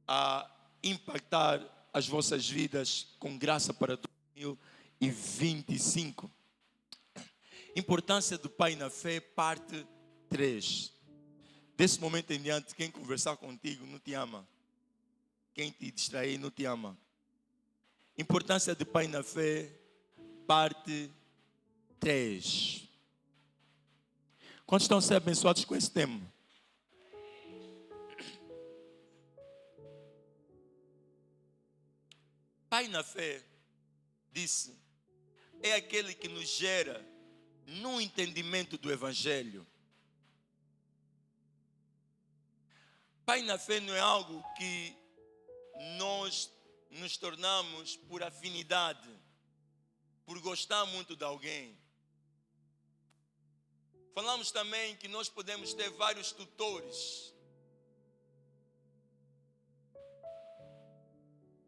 a impactar as vossas vidas com graça para 2025. Importância do pai na fé, parte 3. Desse momento em diante, quem conversar contigo não te ama. Quem te distrair não te ama. Importância do pai na fé, parte 3. Quantos estão sendo abençoados com esse tema? Pai na fé, disse, é aquele que nos gera no entendimento do Evangelho. Pai na fé não é algo que nós nos tornamos por afinidade, por gostar muito de alguém. Falamos também que nós podemos ter vários tutores.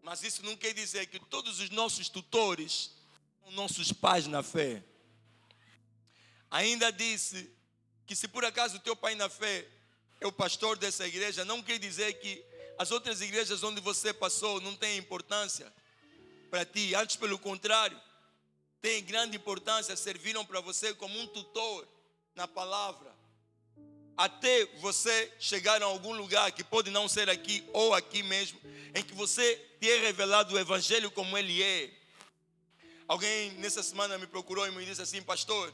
Mas isso não quer dizer que todos os nossos tutores são nossos pais na fé. Ainda disse que se por acaso o teu pai na fé é o pastor dessa igreja, não quer dizer que as outras igrejas onde você passou não têm importância para ti. Antes, pelo contrário, tem grande importância, serviram para você como um tutor na palavra. Até você chegar a algum lugar que pode não ser aqui ou aqui mesmo, em que você te é revelado o Evangelho como ele é. Alguém nessa semana me procurou e me disse assim: pastor,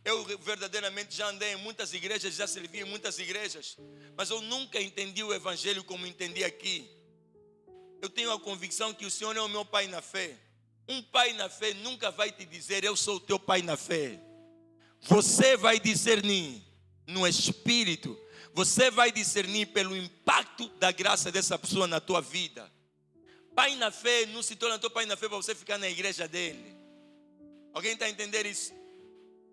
eu verdadeiramente já andei em muitas igrejas, já servi em muitas igrejas, mas eu nunca entendi o Evangelho como entendi aqui. Eu tenho a convicção que o Senhor é o meu pai na fé. Um pai na fé nunca vai te dizer, eu sou o teu pai na fé. Você vai discernir no Espírito. Você vai discernir pelo impacto da graça dessa pessoa na tua vida. Pai na fé não se torna teu pai na fé para você ficar na igreja dele. Alguém está a entender isso?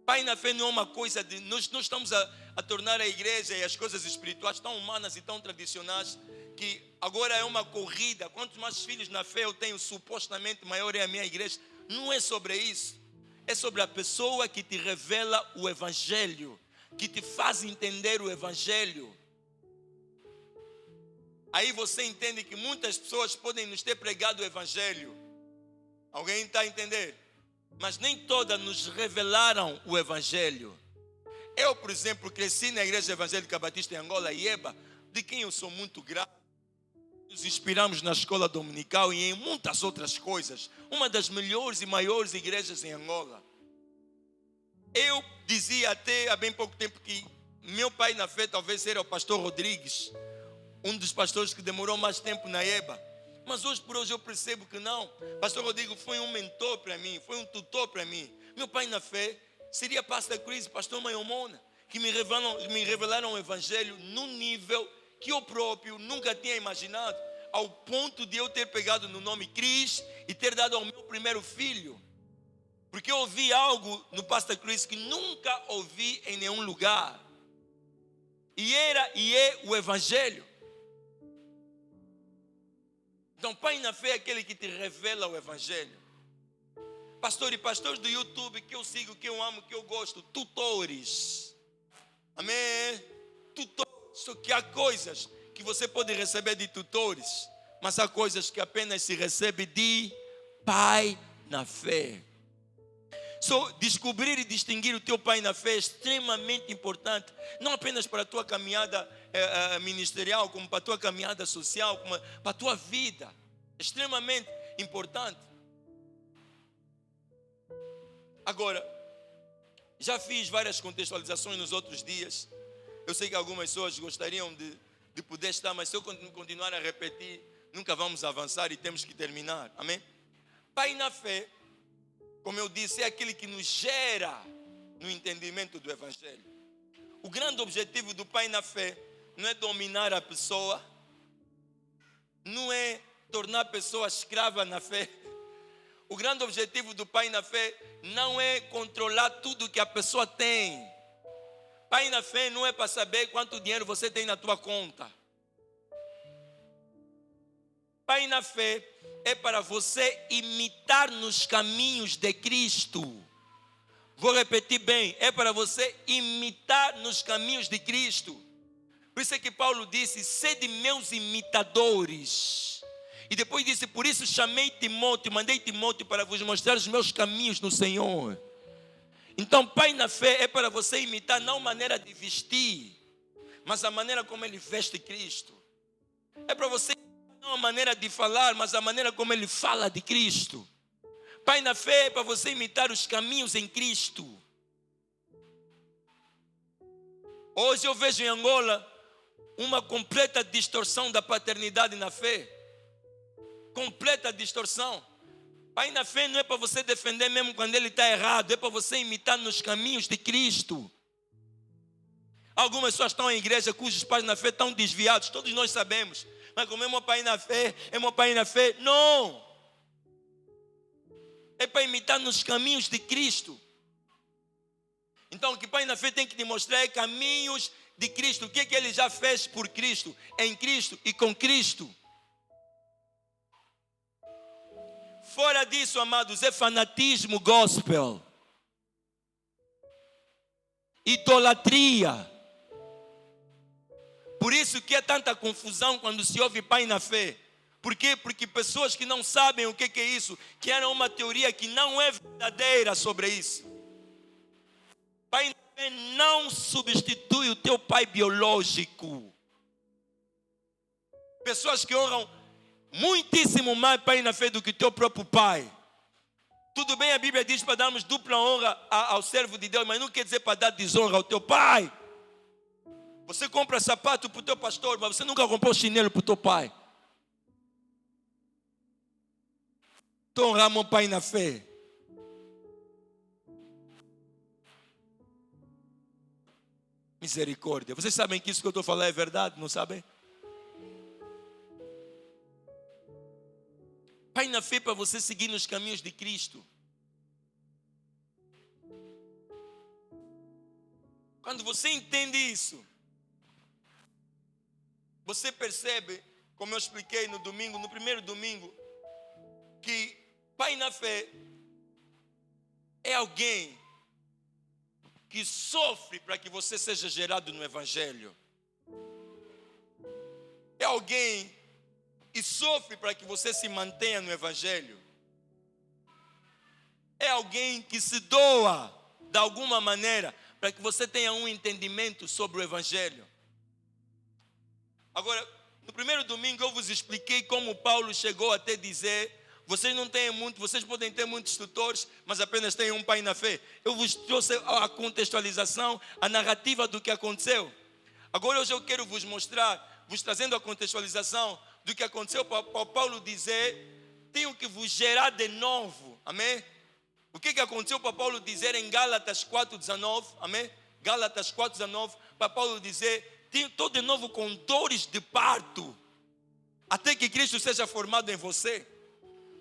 Pai na fé não é uma coisa de... Nós estamos a tornar a igreja e as coisas espirituais tão humanas e tão tradicionais que agora é uma corrida. Quantos mais filhos na fé eu tenho, supostamente maior é a minha igreja. Não é sobre isso. É sobre a pessoa que te revela o Evangelho, que te faz entender o Evangelho. Aí você entende que muitas pessoas podem nos ter pregado o Evangelho. Alguém está a entender? Mas nem todas nos revelaram o Evangelho. Eu, por exemplo, cresci na Igreja Evangélica Batista em Angola, IEBA, de quem eu sou muito grato. Nos inspiramos na escola dominical e em muitas outras coisas. Uma das melhores e maiores igrejas em Angola. Eu dizia até há bem pouco tempo que meu pai na fé talvez era o pastor Rodrigues, um dos pastores que demorou mais tempo na IEBA. Mas hoje por hoje eu percebo que não. Pastor Rodrigo foi um mentor para mim, foi um tutor para mim. Meu pai na fé seria pastor Cris e pastor Mayomona, que me revelaram o Evangelho num nível que eu próprio nunca tinha imaginado, ao ponto de eu ter pegado no nome Cris e ter dado ao meu primeiro filho. Porque eu ouvi algo no pastor Cris que nunca ouvi em nenhum lugar. E era e é o Evangelho. Então, pai na fé é aquele que te revela o Evangelho. Pastor e pastores do YouTube que eu sigo, que eu amo, que eu gosto, tutores. Amém? Tutores. Só que há coisas que você pode receber de tutores, mas há coisas que apenas se recebe de pai na fé. Só descobrir e distinguir o teu pai na fé é extremamente importante. Não apenas para a tua caminhada ministerial, como para a tua caminhada social, como para a tua vida. É extremamente importante. Agora, já fiz várias contextualizações nos outros dias. Eu sei que algumas pessoas gostariam de poder estar, mas se eu continuar a repetir, nunca vamos avançar e temos que terminar. Amém? Pai na fé, como eu disse, é aquele que nos gera no entendimento do Evangelho. O grande objetivo do pai na fé não é dominar a pessoa, não é tornar a pessoa escrava na fé. O grande objetivo do pai na fé não é controlar tudo que a pessoa tem. Pai na fé não é para saber quanto dinheiro você tem na tua conta. Pai na fé é para você imitar nos caminhos de Cristo. Vou repetir bem, é para você imitar nos caminhos de Cristo. Por isso é que Paulo disse: sede meus imitadores. E depois disse: por isso chamei Timóteo, mandei Timóteo para vos mostrar os meus caminhos no Senhor. Então, pai na fé é para você imitar não a maneira de vestir, mas a maneira como ele veste Cristo. É para você não a maneira de falar, mas a maneira como ele fala de Cristo. Pai na fé é para você imitar os caminhos em Cristo. Hoje eu vejo em Angola uma completa distorção da paternidade na fé. Completa distorção. Pai na fé não é para você defender mesmo quando ele está errado, é para você imitar nos caminhos de Cristo. Algumas pessoas estão em igreja cujos pais na fé estão desviados, todos nós sabemos. Mas como é meu pai na fé, é meu pai na fé. Não! É para imitar nos caminhos de Cristo. Então o que pai na fé tem que demonstrar é caminhos de Cristo. O que é que ele já fez por Cristo, em Cristo e com Cristo. Fora disso, amados, é fanatismo gospel, idolatria. Por isso que é tanta confusão quando se ouve pai na fé. Por quê? Porque pessoas que não sabem o que é isso, criaram uma teoria que não é verdadeira sobre isso. Pai na fé não substitui o teu pai biológico. Pessoas que honram muitíssimo mais pai na fé do que o teu próprio pai. Tudo bem, a Bíblia diz para darmos dupla honra ao servo de Deus, mas não quer dizer para dar desonra ao teu pai. Você compra sapato para o teu pastor, mas você nunca comprou chinelo para o teu pai. Então honrar meu pai na fé. Misericórdia. Vocês sabem que isso que eu estou falando é verdade, não sabem? Pai na fé para você seguir nos caminhos de Cristo. Quando você entende isso, você percebe, como eu expliquei no domingo, no primeiro domingo, que pai na fé é alguém que sofre para que você seja gerado no Evangelho. É alguém que sofre para que você se mantenha no Evangelho. É alguém que se doa de alguma maneira para que você tenha um entendimento sobre o Evangelho. Agora, no primeiro domingo eu vos expliquei como Paulo chegou até dizer: vocês não têm muito, vocês podem ter muitos tutores, mas apenas têm um pai na fé. Eu vos trouxe a contextualização, a narrativa do que aconteceu. Agora hoje eu quero vos mostrar, vos trazendo a contextualização do que aconteceu para Paulo dizer: tenho que vos gerar de novo. Amém? O que aconteceu para Paulo dizer em Gálatas 4,19? Amém? Gálatas 4,19, para Paulo dizer: estou de novo com dores de parto, até que Cristo seja formado em você.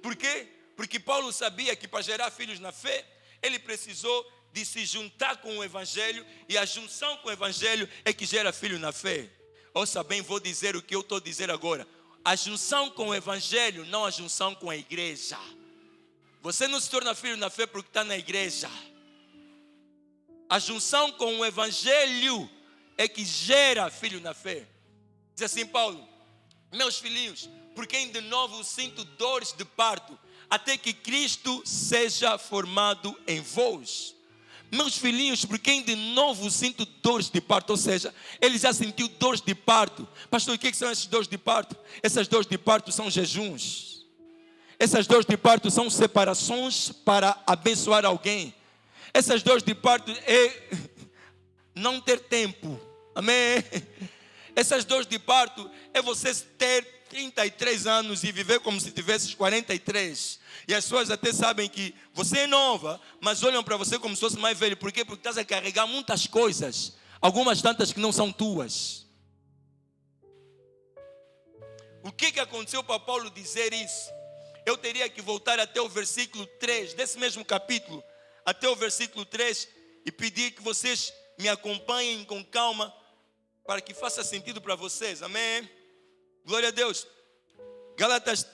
Por quê? Porque Paulo sabia que para gerar filhos na fé, ele precisou de se juntar com o Evangelho, e a junção com o Evangelho é que gera filho na fé. Ouça bem, vou dizer o que eu estou a dizer agora. A junção com o Evangelho, não a junção com a igreja. Você não se torna filho na fé porque está na igreja. A junção com o Evangelho é que gera filho na fé. Diz assim Paulo: meus filhinhos, por quem de novo sinto dores de parto, até que Cristo seja formado em vós. Meus filhinhos, por quem de novo sinto dores de parto, ou seja, ele já sentiu dores de parto. Pastor, o que são essas dores de parto? Essas dores de parto são jejuns. Essas dores de parto são separações para abençoar alguém. Essas dores de parto é não ter tempo. Amém? Essas dores de parto é você ter 33 anos e viver como se tivesse 43. E as pessoas até sabem que você é nova, mas olham para você como se fosse mais velho. Por quê? Porque estás a carregar muitas coisas, algumas tantas que não são tuas. O que aconteceu para Paulo dizer isso? Eu teria que voltar até o versículo 3 desse mesmo capítulo, até o versículo 3, e pedir que vocês me acompanhem com calma, para que faça sentido para vocês. Amém? Glória a Deus. Gálatas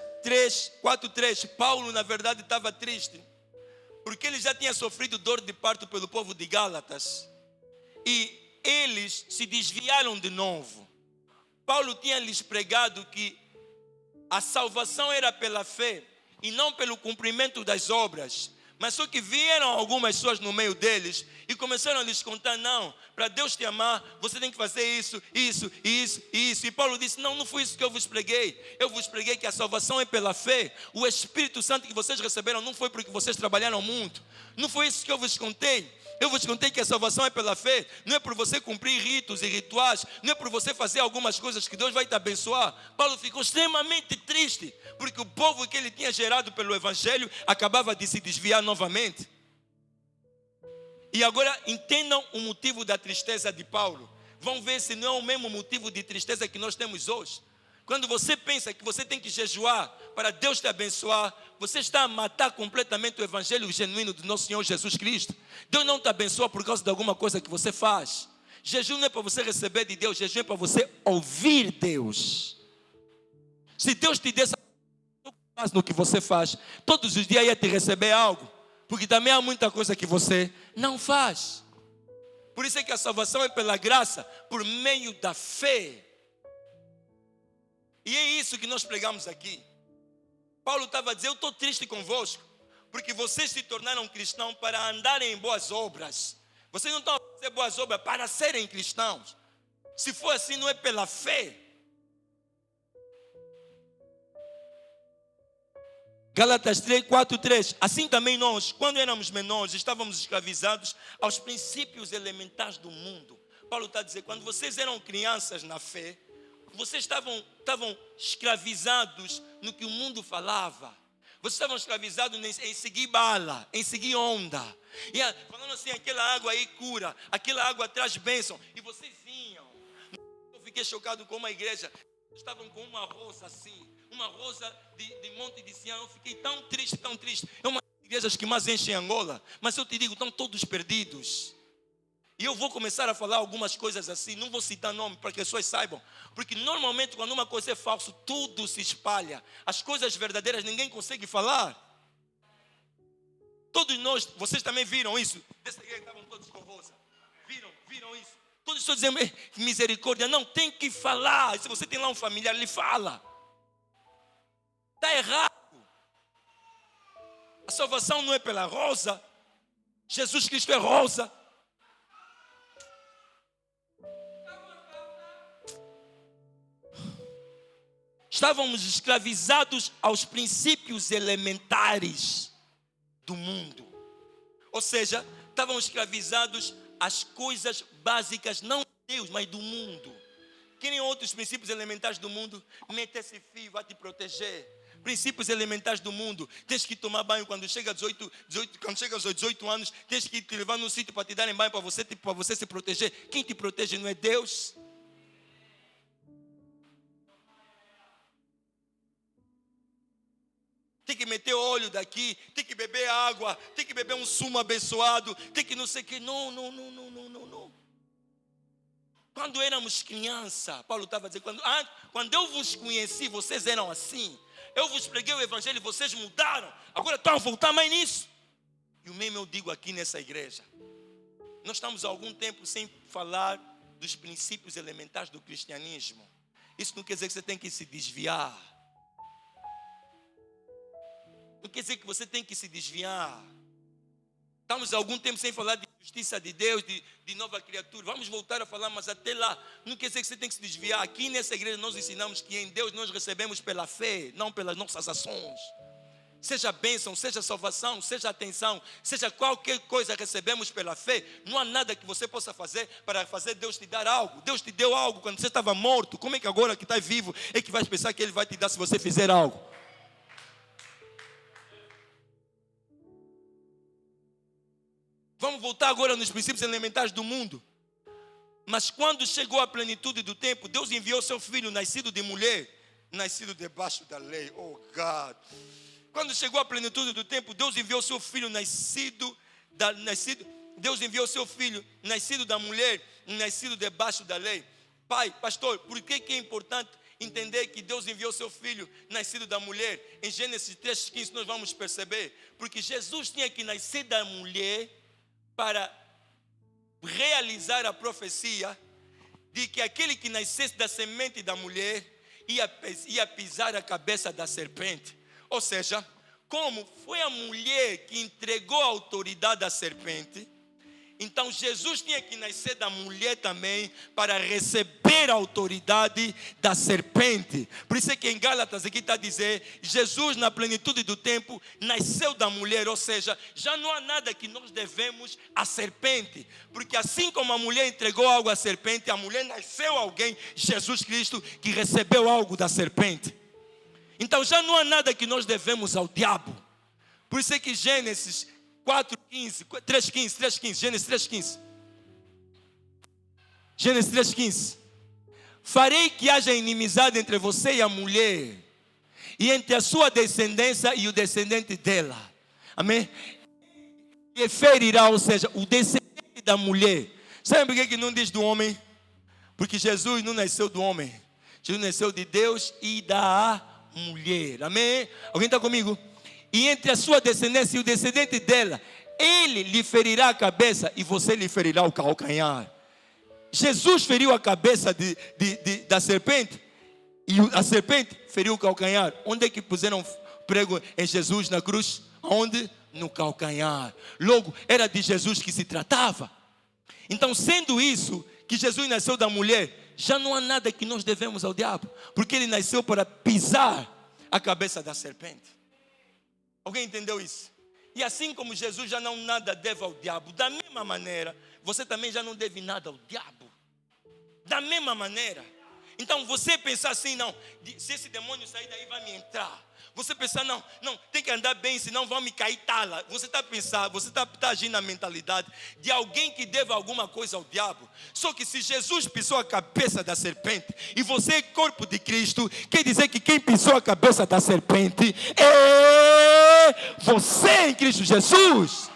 4:3. Paulo na verdade estava triste, porque ele já tinha sofrido dor de parto pelo povo de Gálatas, e eles se desviaram de novo. Paulo tinha lhes pregado que a salvação era pela fé e não pelo cumprimento das obras. Mas só que vieram algumas pessoas no meio deles e começaram a lhes contar: não, para Deus te amar, você tem que fazer isso, isso, isso, isso. E Paulo disse: não foi isso que eu vos preguei. Eu vos preguei que a salvação é pela fé. O Espírito Santo que vocês receberam não foi porque vocês trabalharam muito. Não foi isso que eu vos contei. Eu vos contei que a salvação é pela fé. Não é por você cumprir ritos e rituais. Não é por você fazer algumas coisas que Deus vai te abençoar. Paulo ficou extremamente triste, porque o povo que ele tinha gerado pelo Evangelho acabava de se desviar novamente. E agora entendam o motivo da tristeza de Paulo. Vão ver se não é o mesmo motivo de tristeza que nós temos hoje. Quando você pensa que você tem que jejuar para Deus te abençoar, você está a matar completamente o evangelho genuíno do nosso Senhor Jesus Cristo. Deus não te abençoa por causa de alguma coisa que você faz. Jejum não é para você receber de Deus, jejum é para você ouvir Deus. Se Deus te desse no que você faz, todos os dias ia te receber algo, porque também há muita coisa que você não faz. Por isso é que a salvação é pela graça, por meio da fé. E é isso que nós pregamos aqui. Paulo estava a dizer: eu estou triste convosco, porque vocês se tornaram cristãos para andarem em boas obras. Vocês não estão a fazer boas obras para serem cristãos. Se for assim, não é pela fé. Gálatas 4:3. Assim também nós, quando éramos menores, estávamos escravizados aos princípios elementares do mundo. Paulo está a dizer: quando vocês eram crianças na fé, vocês estavam escravizados no que o mundo falava. Vocês estavam escravizados em seguir bala, em seguir onda. E falando assim: aquela água aí cura, aquela água traz bênção. E vocês vinham. Eu fiquei chocado com uma igreja. Estavam com uma rosa assim, uma rosa de Monte de Sião. Eu fiquei tão triste, tão triste. É uma das igrejas que mais enchem Angola. Mas eu te digo, estão todos perdidos. E eu vou começar a falar algumas coisas assim, não vou citar nome para que as pessoas saibam. Porque normalmente quando uma coisa é falsa, tudo se espalha. As coisas verdadeiras ninguém consegue falar. Todos nós, vocês também viram isso. Dessa igreja estavam todos com rosa. Viram isso. Todos estão dizendo: misericórdia, não tem que falar. Se você tem lá um familiar, ele fala. Está errado. A salvação não é pela rosa. Jesus Cristo é rosa. Estávamos escravizados aos princípios elementares do mundo. Ou seja, estávamos escravizados às coisas básicas, não de Deus, mas do mundo. Querem outros princípios elementares do mundo? Mete esse fio, vai te proteger. Princípios elementares do mundo: tens que tomar banho quando chega aos 18 anos, tens que te levar num sítio para te darem banho, para você se proteger. Quem te protege não é Deus. Tem que meter óleo daqui, tem que beber água, tem que beber um sumo abençoado, tem que não sei o que. Não. Quando éramos criança, Paulo estava dizendo: quando eu vos conheci, vocês eram assim. Eu vos preguei o evangelho e vocês mudaram. Agora estão a voltar mais nisso. E o mesmo eu digo aqui nessa igreja. Nós estamos há algum tempo sem falar dos princípios elementares do cristianismo. Isso não quer dizer que você tem que se desviar. Não quer dizer que você tem que se desviar. Estamos há algum tempo sem falar de justiça de Deus, de nova criatura. Vamos voltar a falar, mas até lá, não quer dizer que você tem que se desviar. Aqui nessa igreja nós ensinamos que em Deus nós recebemos pela fé, não pelas nossas ações. Seja bênção, seja salvação, seja atenção, seja qualquer coisa, recebemos pela fé. Não há nada que você possa fazer para fazer Deus te dar algo. Deus te deu algo quando você estava morto. Como é que agora que está vivo é que vai pensar que Ele vai te dar se você fizer algo? Vamos voltar agora nos princípios elementares do mundo. Mas quando chegou a plenitude do tempo, Deus enviou seu filho, nascido de mulher, nascido debaixo da lei. Oh God! Quando chegou a plenitude do tempo, Deus enviou seu filho, Deus enviou seu filho, nascido da mulher, nascido debaixo da lei. Pai, pastor, por que é importante entender que Deus enviou seu filho, nascido da mulher? Em Gênesis 3,15 nós vamos perceber. Porque Jesus tinha que nascer da mulher para realizar a profecia de que aquele que nascesse da semente da mulher ia pisar a cabeça da serpente. Ou seja, como foi a mulher que entregou a autoridade à serpente, então Jesus tinha que nascer da mulher também para receber a autoridade da serpente. Por isso é que em Gálatas aqui está a dizer, Jesus na plenitude do tempo nasceu da mulher. Ou seja, já não há nada que nós devemos à serpente. Porque assim como a mulher entregou algo à serpente, a mulher nasceu alguém, Jesus Cristo, que recebeu algo da serpente. Então já não há nada que nós devemos ao diabo. Por isso é que Gênesis 4:15, 3:15, Gênesis 3:15. Gênesis 3:15. Farei que haja inimizade entre você e a mulher, e entre a sua descendência e o descendente dela. Amém? E ferirá, ou seja, o descendente da mulher. Sabe por que não diz do homem? Porque Jesus não nasceu do homem. Jesus nasceu de Deus e da mulher. Amém? Alguém está comigo? E entre a sua descendência e o descendente dela, ele lhe ferirá a cabeça e você lhe ferirá o calcanhar. Jesus feriu a cabeça da serpente e a serpente feriu o calcanhar. Onde é que puseram prego em Jesus na cruz? Onde? No calcanhar. Logo, era de Jesus que se tratava. Então, sendo isso, que Jesus nasceu da mulher, já não há nada que nós devemos ao diabo, porque ele nasceu para pisar a cabeça da serpente. Alguém entendeu isso? E assim como Jesus já não nada deve ao diabo, da mesma maneira, você também já não deve nada ao diabo. Da mesma maneira. Então você pensar assim, não, se esse demônio sair daí vai me entrar. Você pensar, não, tem que andar bem, senão vão me cair tala. Você está pensando, você está agindo na mentalidade de alguém que deva alguma coisa ao diabo. Só que se Jesus pisou a cabeça da serpente e você é corpo de Cristo, quer dizer que quem pisou a cabeça da serpente é você em Cristo Jesus.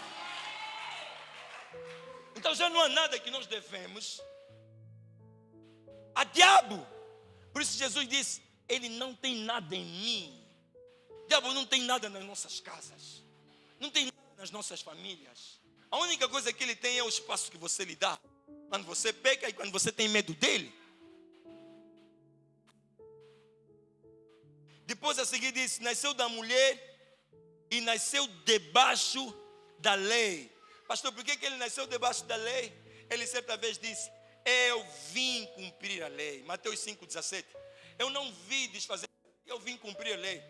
Então já não há nada que nós devemos a diabo. Por isso Jesus disse, ele não tem nada em mim. O diabo não tem nada nas nossas casas, não tem nada nas nossas famílias. A única coisa que ele tem é o espaço que você lhe dá, quando você peca e quando você tem medo dele. Depois a seguir diz, nasceu da mulher e nasceu debaixo da lei. Pastor, por que ele nasceu debaixo da lei? Ele certa vez disse, eu vim cumprir a lei. Mateus 5:17. Eu não vim desfazer, eu vim cumprir a lei.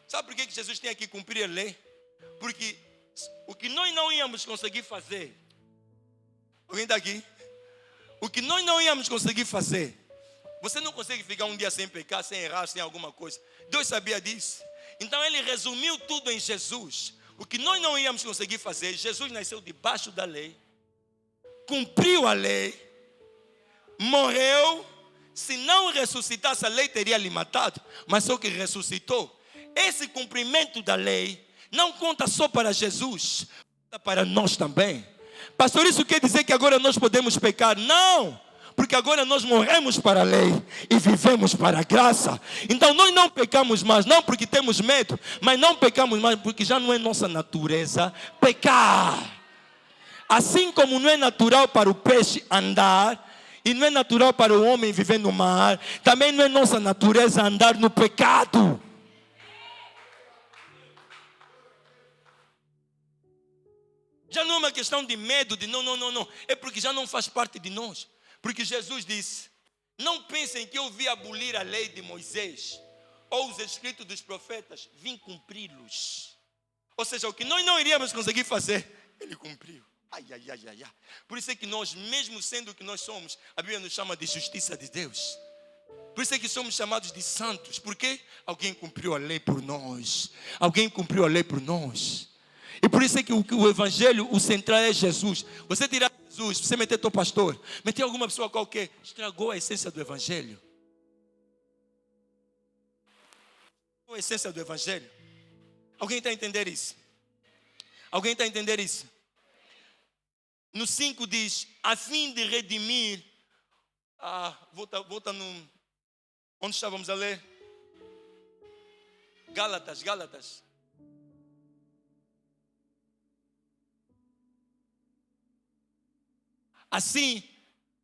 Sabe por que Jesus tinha que cumprir a lei? Porque o que nós não íamos conseguir fazer, alguém está aqui? O que nós não íamos conseguir fazer, você não consegue ficar um dia sem pecar, sem errar, sem alguma coisa. Deus sabia disso. Então ele resumiu tudo em Jesus. O que nós não íamos conseguir fazer, Jesus nasceu debaixo da lei, cumpriu a lei, morreu. Se não ressuscitasse, a lei teria lhe matado, mas só que ressuscitou. Esse cumprimento da lei não conta só para Jesus, conta para nós também. Pastor, isso quer dizer que agora nós podemos pecar? Não, porque agora nós morremos para a lei e vivemos para a graça. Então nós não pecamos mais, não porque temos medo, mas não pecamos mais porque já não é nossa natureza pecar. Assim como não é natural para o peixe andar, e não é natural para o homem viver no mar, também não é nossa natureza andar no pecado. Já não é uma questão de medo, de não. É porque já não faz parte de nós. Porque Jesus disse, não pensem que eu vim abolir a lei de Moisés ou os escritos dos profetas, vim cumpri-los. Ou seja, o que nós não iríamos conseguir fazer, ele cumpriu. Ai. Por isso é que nós, mesmo sendo o que nós somos, a Bíblia nos chama de justiça de Deus. Por isso é que somos chamados de santos. Porque alguém cumpriu a lei por nós. Alguém cumpriu a lei por nós. E por isso é que o evangelho, o central é Jesus. Você tirar Jesus, você meter teu pastor, meter alguma pessoa qualquer, estragou a essência do evangelho. A essência do evangelho. Alguém está a entender isso? Alguém está a entender isso? No 5 diz, a fim de redimir. Volta no. Onde estávamos a ler? Gálatas. Assim,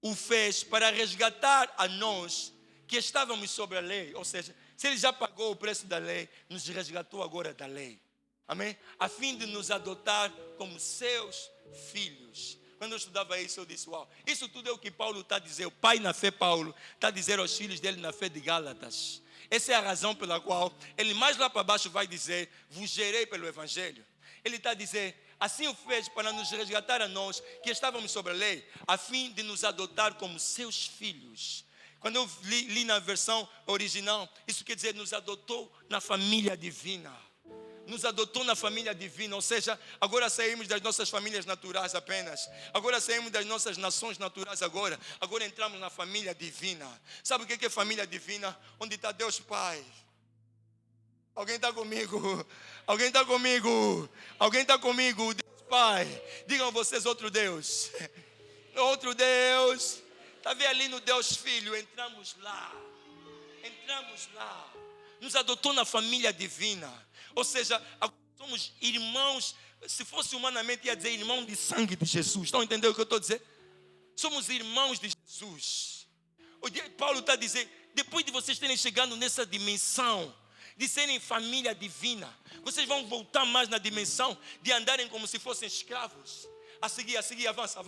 o fez para resgatar a nós que estávamos sobre a lei. Ou seja, se Ele já pagou o preço da lei, nos resgatou agora da lei. Amém? A fim de nos adotar como seus filhos. Quando eu estudava isso, eu disse, uau, isso tudo é o que Paulo está a dizer. O pai na fé, Paulo, está a dizer aos filhos dele na fé de Gálatas. Essa é a razão pela qual ele mais lá para baixo vai dizer, vos gerei pelo Evangelho. Ele está a dizer, assim o fez para nos resgatar a nós, que estávamos sobre a lei, a fim de nos adotar como seus filhos. Quando eu li na versão original, isso quer dizer, nos adotou na família divina. Nos adotou na família divina, ou seja, agora saímos das nossas famílias naturais apenas. Agora saímos das nossas nações naturais agora. Agora entramos na família divina. Sabe o que é família divina? Onde está Deus Pai. Alguém está comigo? Alguém está comigo? Alguém está comigo? Deus Pai. Digam vocês outro Deus. Outro Deus. Está vendo ali no Deus Filho? Entramos lá. Entramos lá. Nos adotou na família divina. Ou seja, somos irmãos, se fosse humanamente ia dizer irmão de sangue de Jesus. Estão entendendo o que eu estou a dizer? Somos irmãos de Jesus. Paulo está a dizer, depois de vocês terem chegado nessa dimensão, de serem família divina, vocês vão voltar mais na dimensão de andarem como se fossem escravos. A seguir, avança.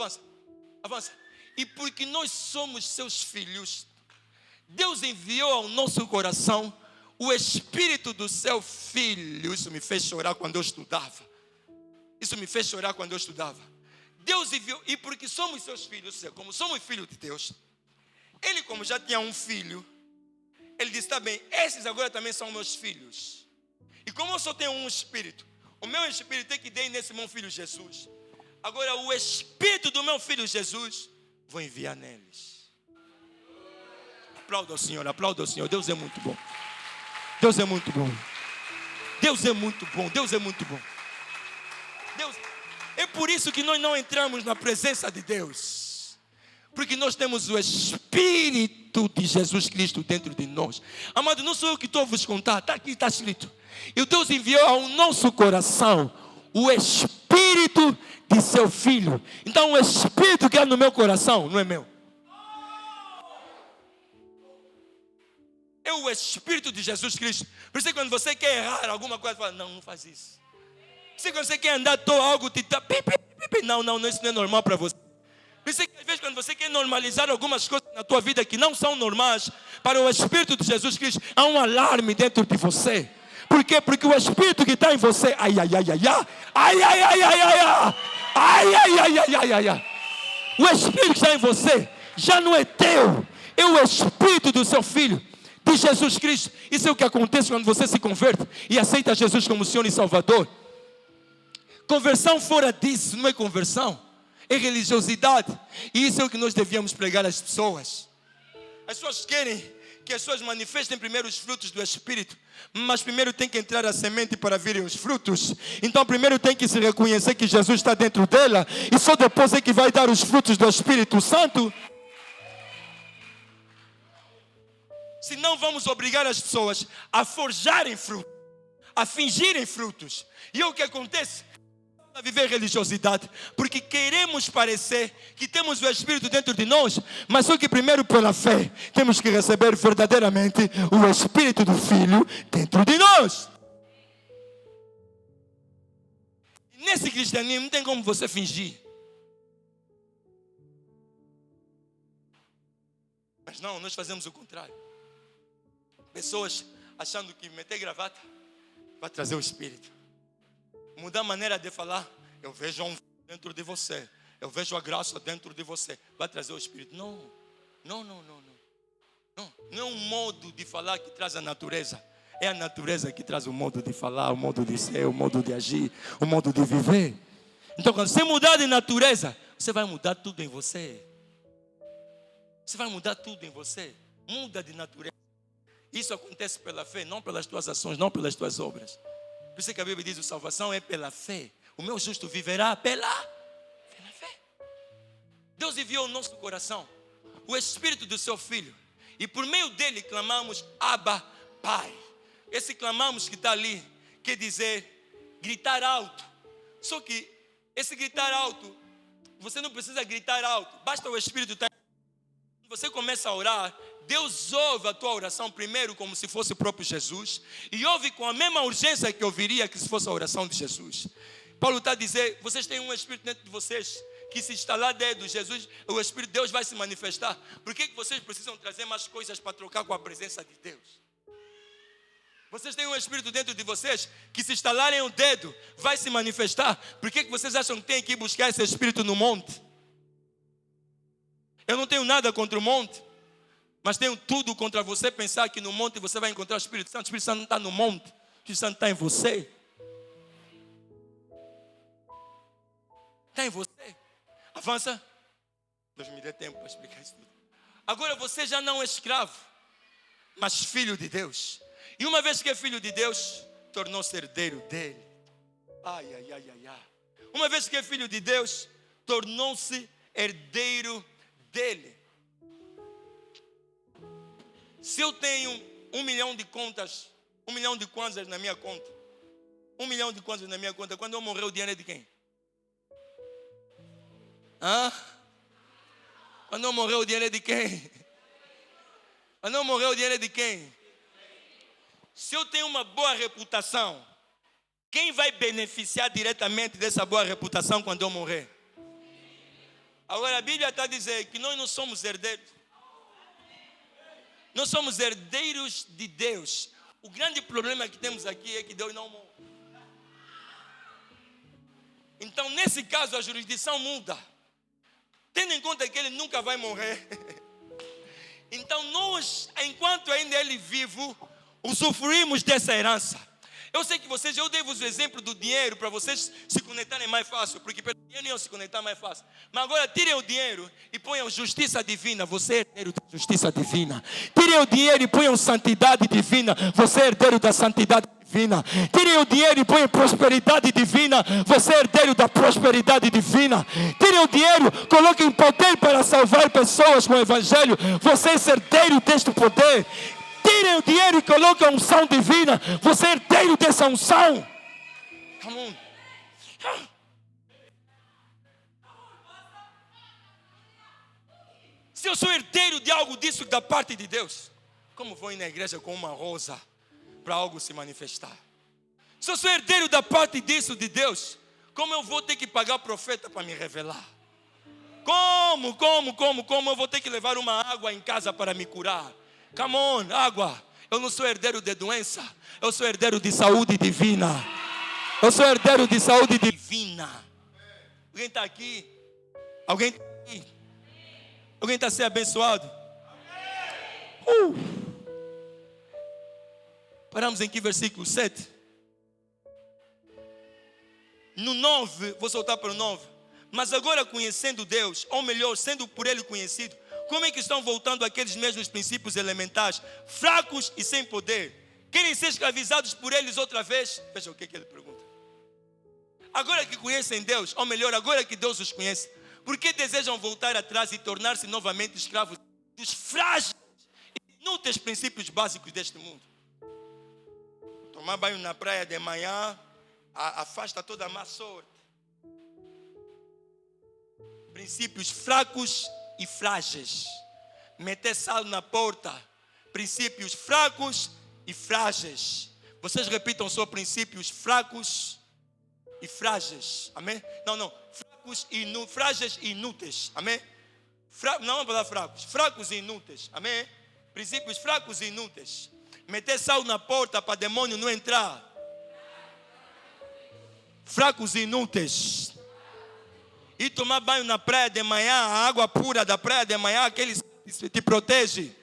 E porque nós somos seus filhos, Deus enviou ao nosso coração o Espírito do seu Filho. Isso me fez chorar quando eu estudava. Deus enviou, e porque somos seus filhos, ou seja, como somos filhos de Deus, Ele, como já tinha um filho, Ele disse, está bem, esses agora também são meus filhos. E como eu só tenho um Espírito, o meu Espírito é que dei nesse meu filho Jesus. Agora o Espírito do meu filho Jesus, vou enviar neles. Aplauda ao Senhor. Deus é muito bom. Deus é muito bom. É por isso que nós não entramos na presença de Deus. Porque nós temos o Espírito de Jesus Cristo dentro de nós. Amado, não sou eu que estou a vos contar. Está aqui, está escrito. E Deus enviou ao nosso coração o Espírito de seu Filho. Então o Espírito que é no meu coração não é meu. É o Espírito de Jesus Cristo. Por isso que quando você quer errar alguma coisa, fala, não faz isso. Por isso que quando você quer andar algo, te dá, não, isso não é normal para você. Por isso que às vezes quando você quer normalizar algumas coisas na tua vida que não são normais, para o Espírito de Jesus Cristo, há um alarme dentro de você. Por quê? Porque o Espírito que está em você, o Espírito que está em você já não é teu, é o Espírito do seu Filho, de Jesus Cristo. Isso é o que acontece quando você se converte e aceita Jesus como Senhor e Salvador. Conversão fora disso não é conversão, é religiosidade. E isso é o que nós devíamos pregar às pessoas. As pessoas querem que as pessoas manifestem primeiro os frutos do Espírito, mas primeiro tem que entrar a semente para virem os frutos. Então primeiro tem que se reconhecer que Jesus está dentro dela, e só depois é que vai dar os frutos do Espírito Santo. Senão vamos obrigar as pessoas a forjarem frutos, a fingirem frutos. E é o que acontece? A viver religiosidade, porque queremos parecer que temos o Espírito dentro de nós, mas só que primeiro pela fé temos que receber verdadeiramente o Espírito do Filho dentro de nós. Nesse cristianismo não tem como você fingir. Mas não, nós fazemos o contrário. Pessoas achando que meter gravata vai trazer o Espírito. Mudar a maneira de falar. Eu vejo um dentro de você. Eu vejo a graça dentro de você. Vai trazer o Espírito. Não. Não é um modo de falar que traz a natureza. É a natureza que traz o modo de falar, o modo de ser, o modo de agir, o modo de viver. Então quando você mudar de natureza, você vai mudar tudo em você. Você vai mudar tudo em você. Muda de natureza. Isso acontece pela fé, não pelas tuas ações, não pelas tuas obras. Por isso que a Bíblia diz, a salvação é pela fé. O meu justo viverá pela fé. Deus enviou ao nosso coração o Espírito do seu Filho. E por meio dele clamamos, Abba, Pai. Esse clamamos que está ali, quer dizer, gritar alto. Só que esse gritar alto, você não precisa gritar alto. Basta o Espírito estar. você começa a orar, Deus ouve a tua oração primeiro como se fosse o próprio Jesus, e ouve com a mesma urgência que ouviria que se fosse a oração de Jesus. Paulo está a dizer, vocês têm um Espírito dentro de vocês, que se instalar dedo, Jesus, o Espírito de Deus vai se manifestar. Por que vocês precisam trazer mais coisas para trocar com a presença de Deus? Vocês têm um Espírito dentro de vocês, que se instalarem o dedo, vai se manifestar. Por que vocês acham que tem que ir buscar esse Espírito no monte? Eu não tenho nada contra o monte, mas tenho tudo contra você pensar que no monte você vai encontrar o Espírito Santo. O Espírito Santo não está no monte, o Espírito Santo está em você. Está em você. Avança. Deus me dê tempo para explicar isso tudo. Agora você já não é escravo, mas filho de Deus. E uma vez que é filho de Deus, tornou-se herdeiro dele. Ai, ai, ai, ai, ai. Uma vez que é filho de Deus, tornou-se herdeiro dele. Se eu tenho 1 milhão de contas, 1 milhão de kwanzas na minha conta, 1 milhão de kwanzas na minha conta, quando eu morrer o dinheiro é de quem? Quando eu morrer o dinheiro é de quem? Quando eu morrer o dinheiro é de quem? Se eu tenho uma boa reputação, quem vai beneficiar diretamente dessa boa reputação quando eu morrer? Agora a Bíblia está a dizer que nós não somos herdeiros. Nós somos herdeiros de Deus. O grande problema que temos aqui é que Deus não morre. Então nesse caso a jurisdição muda. Tendo em conta que ele nunca vai morrer. Então nós, enquanto ainda ele vivo, usufruímos dessa herança. Eu sei que vocês, eu dei-vos o exemplo do dinheiro para vocês se conectarem mais fácil, porque pelo dinheiro iam se conectar mais fácil. Mas agora tirem o dinheiro e ponham justiça divina, você é herdeiro da justiça divina. Tirem o dinheiro e ponham santidade divina, você é herdeiro da santidade divina. Tirem o dinheiro e ponham prosperidade divina, você é herdeiro da prosperidade divina. Tirem o dinheiro, coloquem poder para salvar pessoas com o evangelho, você é herdeiro deste poder. Tirem o dinheiro e coloquem a unção divina, você é herdeiro dessa unção. Come on. Se eu sou herdeiro de algo disso da parte de Deus, como vou ir na igreja com uma rosa para algo se manifestar? Se eu sou herdeiro da parte disso de Deus, como eu vou ter que pagar profeta para me revelar? Como eu vou ter que levar uma água em casa para me curar? Come on, água. Eu não sou herdeiro de doença, eu sou herdeiro de saúde divina. Eu sou herdeiro de saúde divina. Alguém está aqui? Alguém está aqui? Alguém está sendo abençoado? Paramos em que versículo? 7. No 9, vou soltar para o 9. Mas agora conhecendo Deus, ou melhor, sendo por Ele conhecido, como é que estão voltando aqueles mesmos princípios elementares, fracos e sem poder? Querem ser escravizados por eles outra vez? Veja o que ele pergunta. Agora que conhecem Deus, ou melhor, agora que Deus os conhece, por que desejam voltar atrás e tornar-se novamente escravos dos frágeis e inúteis princípios básicos deste mundo? Tomar banho na praia de manhã afasta toda a má sorte. Princípios fracos e frágeis. Meter sal na porta. Princípios fracos e frágeis. Vocês repitam só princípios fracos e frágeis. Amém? Não. Fracos e frágeis e inúteis. Amém? Não é para fracos. Fracos e inúteis. Amém? Princípios fracos e inúteis. Meter sal na porta para demônio não entrar. Fracos e inúteis. E tomar banho na praia de manhã, a água pura da praia de manhã, aquele te protege.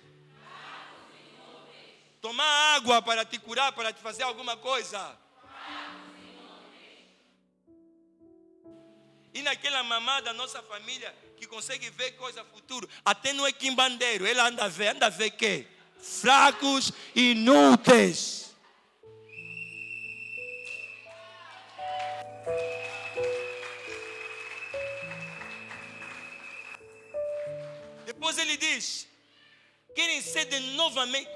Tomar água para te curar, para te fazer alguma coisa. E naquela mamá da nossa família que consegue ver coisa futuro, até não é quimbandeiro, ela anda a ver quê? Fracos e inúteis. Depois ele diz, querem ser de novamente,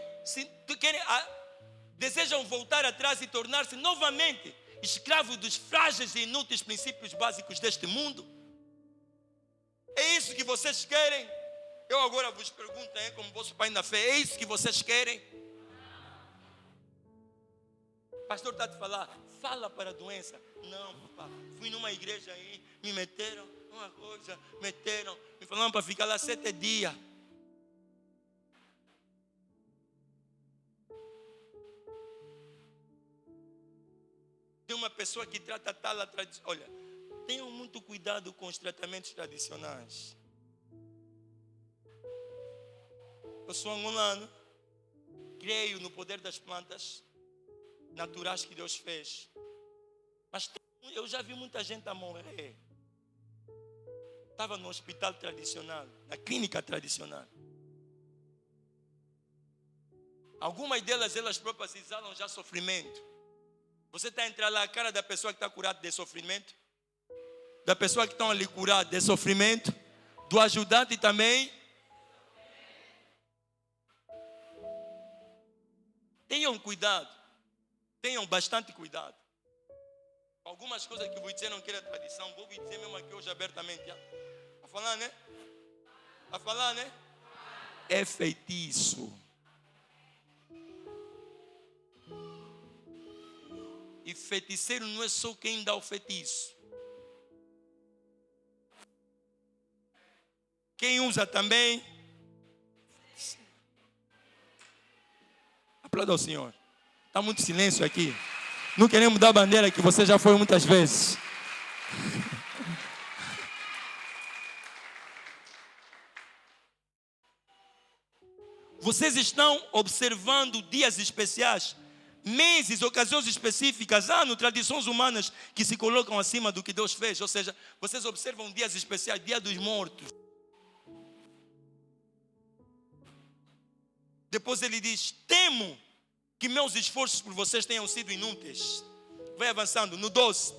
desejam voltar atrás e tornar-se novamente escravos dos frágeis e inúteis princípios básicos deste mundo? É isso que vocês querem? Eu agora vos pergunto, como vosso pai na fé, é isso que vocês querem? O pastor está a te falar, fala para a doença. Não, papá, fui numa igreja aí, me meteram uma coisa, me falaram para ficar lá 7 dias. Tem uma pessoa que trata tal a tradição. Olha, tenham muito cuidado com os tratamentos tradicionais. Eu sou angolano, creio no poder das plantas naturais que Deus fez. Mas eu já vi muita gente a morrer. Estava no hospital tradicional, na clínica tradicional. Algumas delas, elas próprias exalam já sofrimento. Você está a entrar lá, a cara da pessoa que está curada de sofrimento, da pessoa que está ali curada de sofrimento, do ajudante também. Tenham cuidado, tenham bastante cuidado. Algumas coisas que eu vou dizer não quero tradição, vou dizer mesmo aqui hoje abertamente. A falar, né? A falar, né? É feitiço. E feiticeiro não é só quem dá o feitiço. Quem usa também. Aplauda ao Senhor. Está muito silêncio aqui. Não queremos dar bandeira que você já foi muitas vezes. Vocês estão observando dias especiais, meses, ocasiões específicas, tradições humanas que se colocam acima do que Deus fez. Ou seja, vocês observam dias especiais, dia dos mortos. Depois ele diz, temo que meus esforços por vocês tenham sido inúteis. Vai avançando, no 12.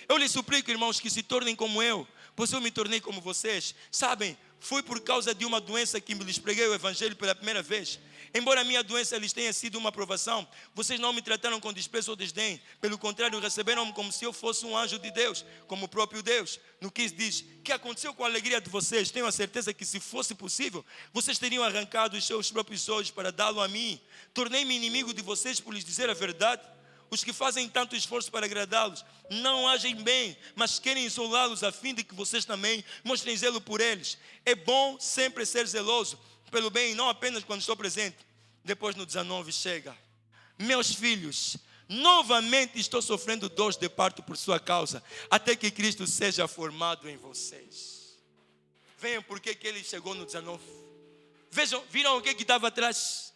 Eu lhes suplico, irmãos, que se tornem como eu, pois eu me tornei como vocês. Sabem, foi por causa de uma doença que me lhes preguei o evangelho pela primeira vez. Embora a minha doença lhes tenha sido uma provação, vocês não me trataram com desprezo ou desdém. Pelo contrário, receberam-me como se eu fosse um anjo de Deus, como o próprio Deus. No 15 diz, que aconteceu com a alegria de vocês? Tenho a certeza que se fosse possível, vocês teriam arrancado os seus próprios olhos para dá-lo a mim. Tornei-me inimigo de vocês por lhes dizer a verdade. Os que fazem tanto esforço para agradá-los não agem bem, mas querem isolá-los a fim de que vocês também mostrem zelo por eles. É bom sempre ser zeloso pelo bem, não apenas quando estou presente. Depois no 19 chega. Meus filhos, novamente estou sofrendo dores de parto por sua causa, até que Cristo seja formado em vocês. Venham porque que ele chegou no 19. Vejam, viram o que estava atrás?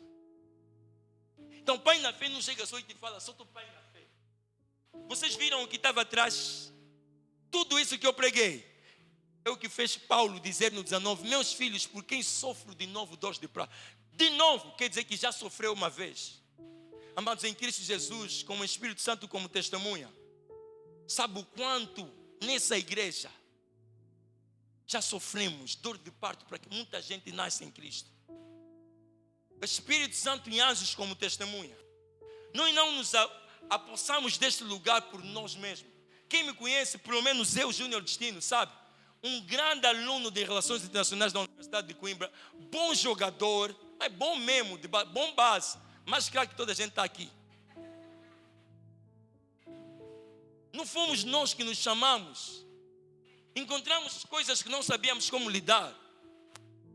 Então, pai na fé não chega só e te fala, sou teu pai na fé. Vocês viram o que estava atrás? Tudo isso que eu preguei é o que fez Paulo dizer no 19, meus filhos, por quem sofro de novo dores de prata. De novo, quer dizer que já sofreu uma vez. Amados, em Cristo Jesus, com o Espírito Santo como testemunha, sabe o quanto nessa igreja já sofremos dor de parto para que muita gente nasça em Cristo. Espírito Santo e anjos como testemunha. Nós não nos apossamos deste lugar por nós mesmos. Quem me conhece, pelo menos eu, Júnior Destino, sabe? Um grande aluno de Relações Internacionais da Universidade de Coimbra, bom jogador, é bom mesmo, bom base, mais claro que toda a gente está aqui. Não fomos nós que nos chamamos. Encontramos coisas que não sabíamos como lidar.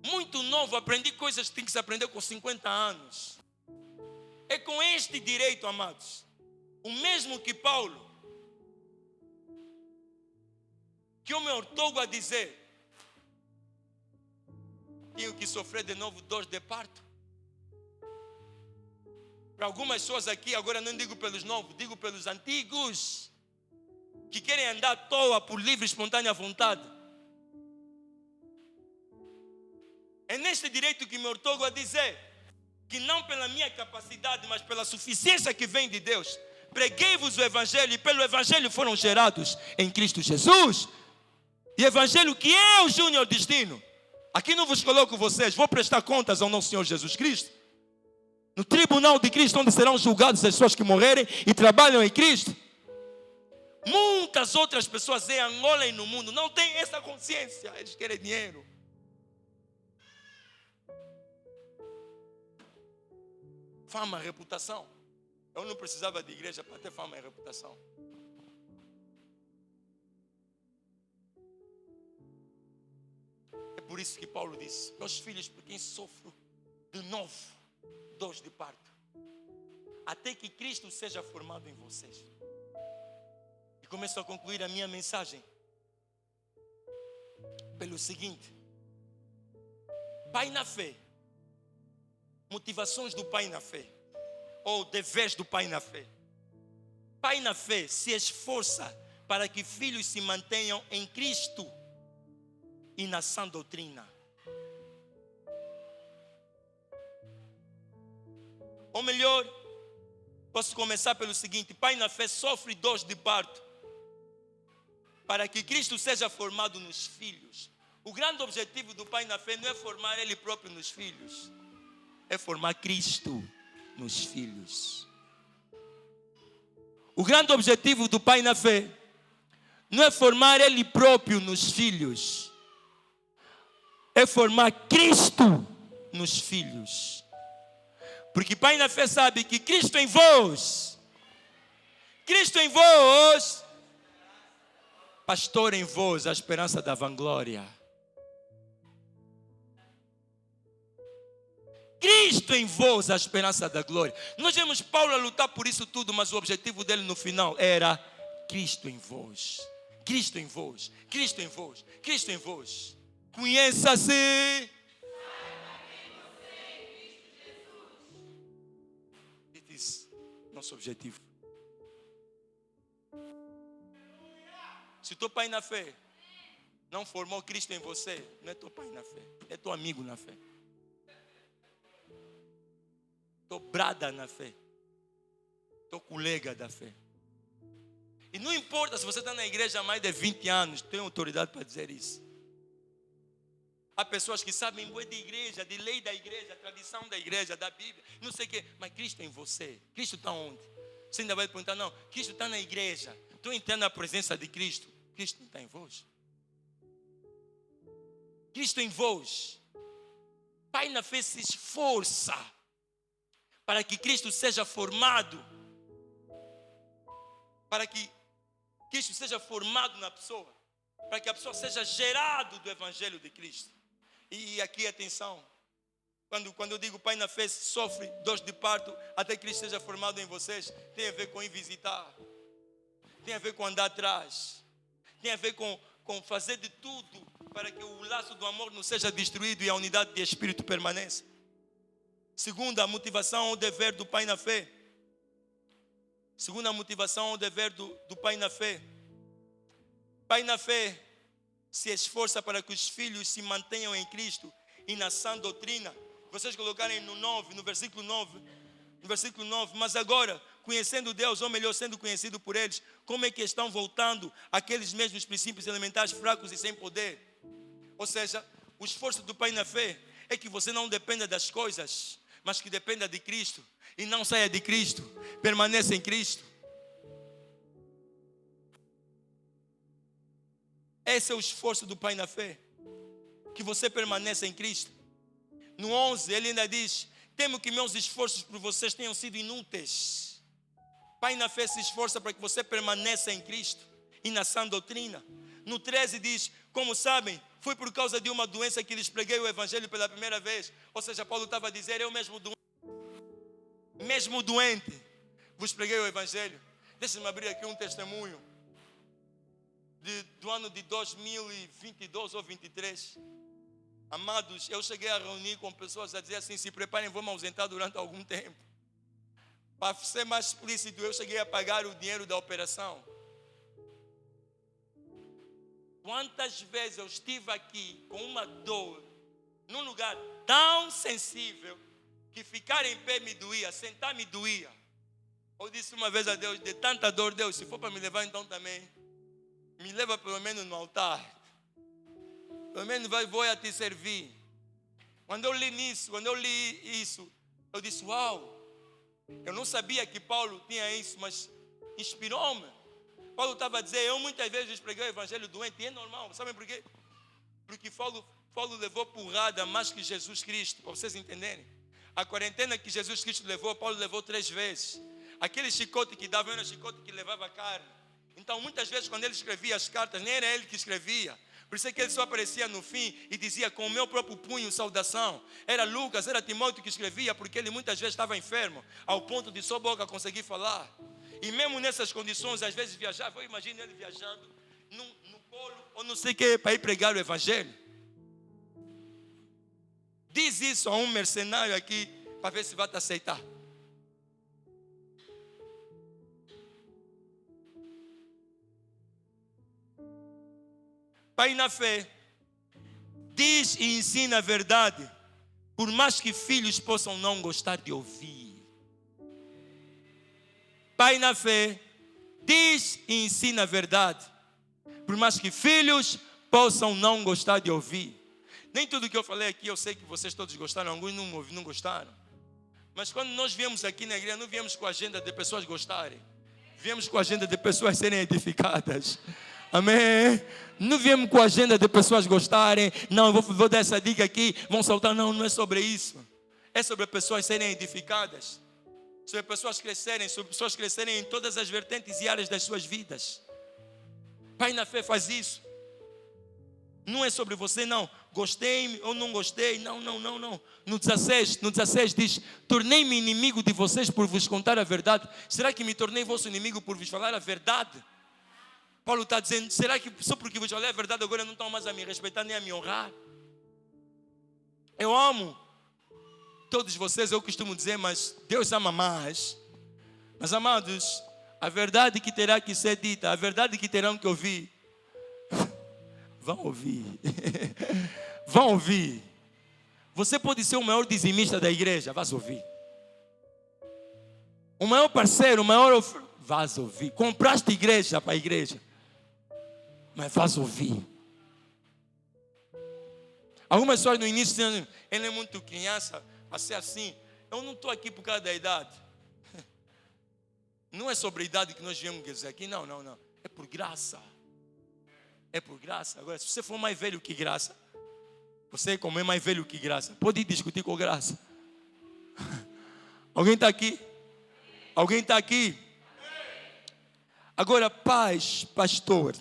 Muito novo, aprendi coisas que tem que se aprender com 50 anos. É com este direito, amados, o mesmo que Paulo, que eu me ortogo a dizer, tenho que sofrer de novo dores de parto. Para algumas pessoas aqui, agora não digo pelos novos, digo pelos antigos, que querem andar à toa por livre e espontânea vontade. É neste direito que me ortogo a dizer que não pela minha capacidade, mas pela suficiência que vem de Deus, preguei-vos o Evangelho e pelo Evangelho foram gerados em Cristo Jesus. E Evangelho que eu, Júnior Destino, aqui não vos coloco vocês, vou prestar contas ao nosso Senhor Jesus Cristo. No tribunal de Cristo, onde serão julgados as pessoas que morrerem e trabalham em Cristo. Muitas outras pessoas em Angola e no mundo não têm essa consciência, eles querem dinheiro. Fama, reputação. Eu não precisava de igreja para ter fama e reputação. É por isso que Paulo disse: meus filhos, por quem sofro de novo dores de parto, até que Cristo seja formado em vocês. E começo a concluir a minha mensagem pelo seguinte: pai na fé, motivações do pai na fé, ou deveres do pai na fé. Pai na fé se esforça para que filhos se mantenham em Cristo e na sã doutrina. Ou melhor, posso começar pelo seguinte: pai na fé sofre dores de parto para que Cristo seja formado nos filhos. O grande objetivo do pai na fé não é formar ele próprio nos filhos, é formar Cristo nos filhos. O grande objetivo do pai na fé não é formar ele próprio nos filhos, é formar Cristo nos filhos. Porque pai na fé sabe que Cristo em vós, pastor em vós, a esperança da vanglória. Cristo em vós, a esperança da glória. Nós vemos Paulo a lutar por isso tudo, mas o objetivo dele no final era Cristo em vós. Cristo em vós, Cristo em vós, Cristo em vós. Conheça-se. Esse é nosso objetivo. Se teu pai na fé não formou Cristo em você, não é teu pai na fé, é teu amigo na fé, teu brada na fé, teu colega da fé. E não importa se você está na igreja há mais de 20 anos, tem autoridade para dizer isso. Há pessoas que sabem de igreja, de lei da igreja, tradição da igreja, da Bíblia, não sei o quê, mas Cristo é em você. Cristo está onde? Você ainda vai perguntar: não, Cristo está na igreja. Tu entende a presença de Cristo? Cristo não está em vós. Cristo em vós. Pai na fé se esforça para que Cristo seja formado, para que Cristo seja formado na pessoa, para que a pessoa seja gerado do Evangelho de Cristo. E aqui, atenção, quando eu digo pai na fé sofre dores de parto até que Cristo seja formado em vocês, tem a ver com ir visitar, tem a ver com andar atrás, tem a ver com fazer de tudo para que o laço do amor não seja destruído e a unidade de espírito permaneça. Segunda motivação ou dever do pai na fé. Segunda motivação ou dever do pai na fé. Pai na fé se esforça para que os filhos se mantenham em Cristo e na sã doutrina. Vocês colocarem no versículo 9, mas agora, conhecendo Deus, ou melhor, sendo conhecido por eles, como é que estão voltando àqueles mesmos princípios elementares fracos e sem poder? Ou seja, o esforço do pai na fé é que você não dependa das coisas, mas que dependa de Cristo e não saia de Cristo, permaneça em Cristo. Esse é o esforço do pai na fé, que você permaneça em Cristo. No 11 ele ainda diz: temo que meus esforços por vocês tenham sido inúteis. Pai na fé se esforça para que você permaneça em Cristo e na sã doutrina. No 13 diz: como sabem, foi por causa de uma doença que lhes preguei o Evangelho pela primeira vez. Ou seja, Paulo estava a dizer: eu mesmo doente vos preguei o Evangelho. Deixa-me abrir aqui um testemunho do ano de 2022 ou 23. Amados, eu cheguei a reunir com pessoas a dizer assim: se preparem, vamos ausentar durante algum tempo. Para ser mais explícito, eu cheguei a pagar o dinheiro da operação. Quantas vezes eu estive aqui com uma dor, num lugar tão sensível, que ficar em pé me doía, sentar me doía. Eu disse uma vez a Deus: de tanta dor, Deus, se for para me levar então também, me leva pelo menos no altar. Pelo menos vou a te servir. Quando eu li isso, eu disse: uau, eu não sabia que Paulo tinha isso, mas inspirou-me. Paulo estava a dizer: eu muitas vezes preguei o Evangelho doente, e é normal, sabem por quê? Porque Paulo levou porrada mais que Jesus Cristo, para vocês entenderem. A quarentena que Jesus Cristo levou, Paulo levou 3 vezes. Aquele chicote que dava era um chicote que levava carne. Então muitas vezes quando ele escrevia as cartas, nem era ele que escrevia. Por isso é que ele só aparecia no fim e dizia com o meu próprio punho saudação. Era Lucas, era Timóteo que escrevia, porque ele muitas vezes estava enfermo, ao ponto de só boca conseguir falar. E mesmo nessas condições, às vezes viajava, eu imagino ele viajando no colo, ou não sei o que, para ir pregar o evangelho. Diz isso a um mercenário aqui, para ver se vai te aceitar. Pai na fé, diz e ensina a verdade, por mais que filhos possam não gostar de ouvir. Pai na fé, diz e ensina a verdade, por mais que filhos possam não gostar de ouvir. Nem tudo que eu falei aqui, eu sei que vocês todos gostaram, alguns não gostaram. Mas quando nós viemos aqui na igreja, não viemos com a agenda de pessoas gostarem. Viemos com a agenda de pessoas serem edificadas. Amém? Não viemos com a agenda de pessoas gostarem. Não, eu vou dar essa dica aqui, vão soltar. Não, não é sobre isso. É sobre pessoas serem edificadas. Sobre pessoas crescerem em todas as vertentes e áreas das suas vidas. Pai na fé faz isso. Não é sobre você, não. Gostei ou não gostei. Não. No 16 diz: tornei-me inimigo de vocês por vos contar a verdade. Será que me tornei vosso inimigo por vos falar a verdade? Paulo está dizendo: será que só porque vos falei a verdade agora não estão mais a me respeitar nem a me honrar? Eu amo todos vocês, eu costumo dizer, mas Deus ama mais. Mas amados, a verdade que terá que ser dita, a verdade que terão que ouvir, vão ouvir. Vão ouvir. Você pode ser o maior dizimista da igreja, vais ouvir. O maior parceiro, o maior... Vais ouvir. Compraste igreja para a igreja, mas vais ouvir. Algumas pessoas no início dizem: ele é muito criança a ser assim. Eu não estou aqui por causa da idade. Não é sobre a idade que nós viemos dizer aqui, não. É por graça. É por graça. Agora, se você for mais velho que graça, você como é mais velho que graça, pode discutir com graça. Alguém está aqui? Alguém está aqui? Agora, paz, pastor.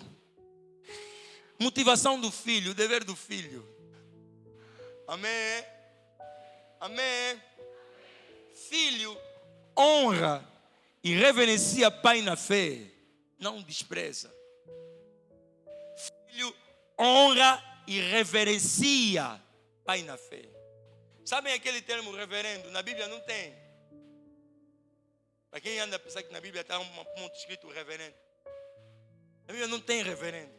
Motivação do filho, dever do filho. Amém? Amém? Filho honra e reverencia pai na fé, não despreza. Filho honra e reverencia pai na fé. Sabem aquele termo reverendo? Na Bíblia não tem. Para quem anda a pensar que na Bíblia está um ponto escrito reverendo. Na Bíblia não tem reverendo.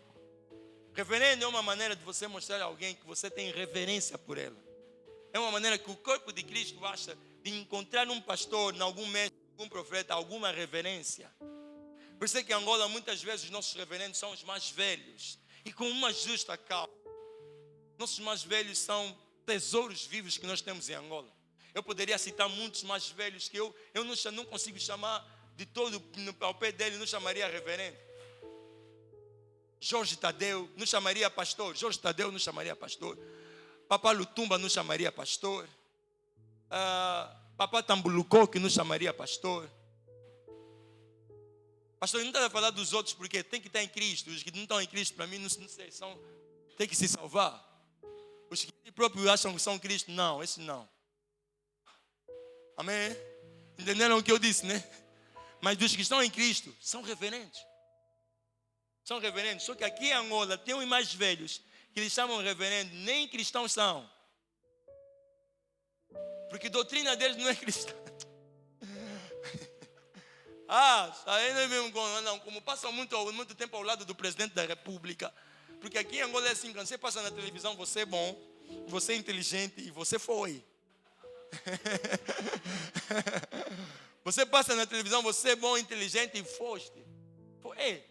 Reverendo é uma maneira de você mostrar a alguém que você tem reverência por ela. É uma maneira que o corpo de Cristo acha de encontrar um pastor, algum mestre, algum profeta, alguma reverência. Por isso é que em Angola muitas vezes os nossos reverendos são os mais velhos. E com uma justa causa. Nossos mais velhos são tesouros vivos que nós temos em Angola. Eu poderia citar muitos mais velhos que eu não consigo chamar de todo ao pé dele, não chamaria reverendo. Jorge Tadeu não chamaria pastor. Jorge Tadeu não chamaria pastor. Papá Lutumba não chamaria pastor. Papá Tambulucó que não chamaria pastor. Pastor, não está a falar dos outros porque tem que estar em Cristo. Os que não estão em Cristo, para mim, não sei, tem que se salvar. Os que próprios acham que são Cristo, não, esse não. Amém? Entenderam o que eu disse, né? Mas dos que estão em Cristo, são reverentes. São reverendos. Só que aqui em Angola tem uns mais velhos que eles chamam reverendo, nem cristãos são. Porque a doutrina deles não é cristã. Aí não é mesmo, não, como passam muito tempo ao lado do presidente da República. Porque aqui em Angola é assim, quando você passa na televisão, você é bom, você é inteligente e você foi. Você passa na televisão, você é bom, inteligente e foste. Ei,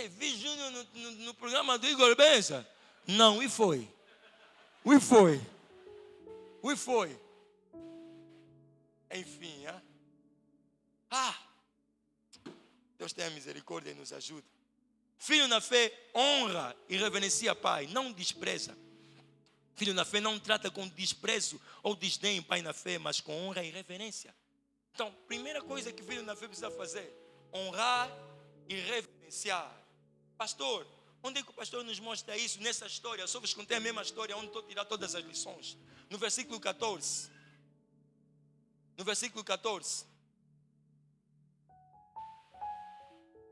vi Júnior no programa do Igor Bença? Não, e foi. Enfim, Deus tenha misericórdia e nos ajude. Filho na fé honra e reverencia pai, não despreza. Filho na fé não trata com desprezo ou desdém pai na fé, mas com honra e reverência. Então, primeira coisa que filho na fé precisa fazer: honrar e reverenciar. Pastor, onde é que o pastor nos mostra isso nessa história? Eu só vos contei a mesma história, onde estou a tirar todas as lições. No versículo 14. No versículo 14.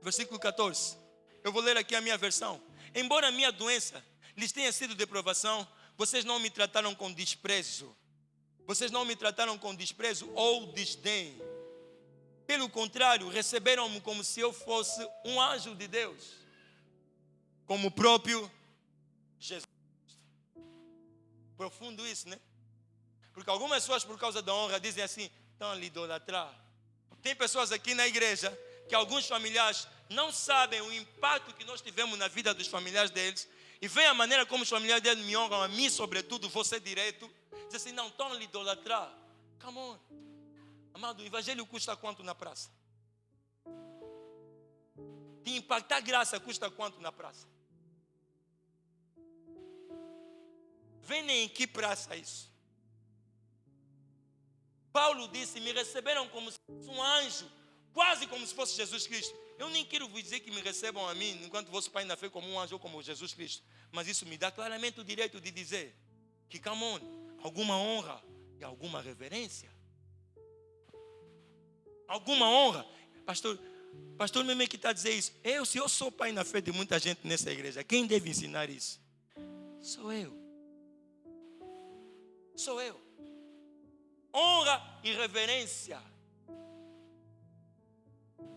Versículo 14. Eu vou ler aqui a minha versão. Embora a minha doença lhes tenha sido de provação, vocês não me trataram com desprezo. Vocês não me trataram com desprezo ou desdém. Pelo contrário, receberam-me como se eu fosse um anjo de Deus, como o próprio Jesus. Profundo isso, né? Porque algumas pessoas, por causa da honra, dizem assim: estão a lhe idolatrar. Tem pessoas aqui na igreja que alguns familiares não sabem o impacto que nós tivemos na vida dos familiares deles, e vem a maneira como os familiares deles me honram, a mim sobretudo, você direito, diz assim: não, estão a lhe idolatrar. Come on. Amado, o evangelho custa quanto na praça? Te impactar graça custa quanto na praça? Vem em que praça isso? Paulo disse: me receberam como se fosse um anjo, quase como se fosse Jesus Cristo. Eu nem quero vos dizer que me recebam a mim, enquanto vosso pai na fé, como um anjo ou como Jesus Cristo. Mas isso me dá claramente o direito de dizer que, come on, alguma honra e alguma reverência. Alguma honra. Pastor mesmo é que está a dizer isso. Se eu sou pai na fé de muita gente nessa igreja, quem deve ensinar isso? Sou eu. Sou eu. Honra e reverência.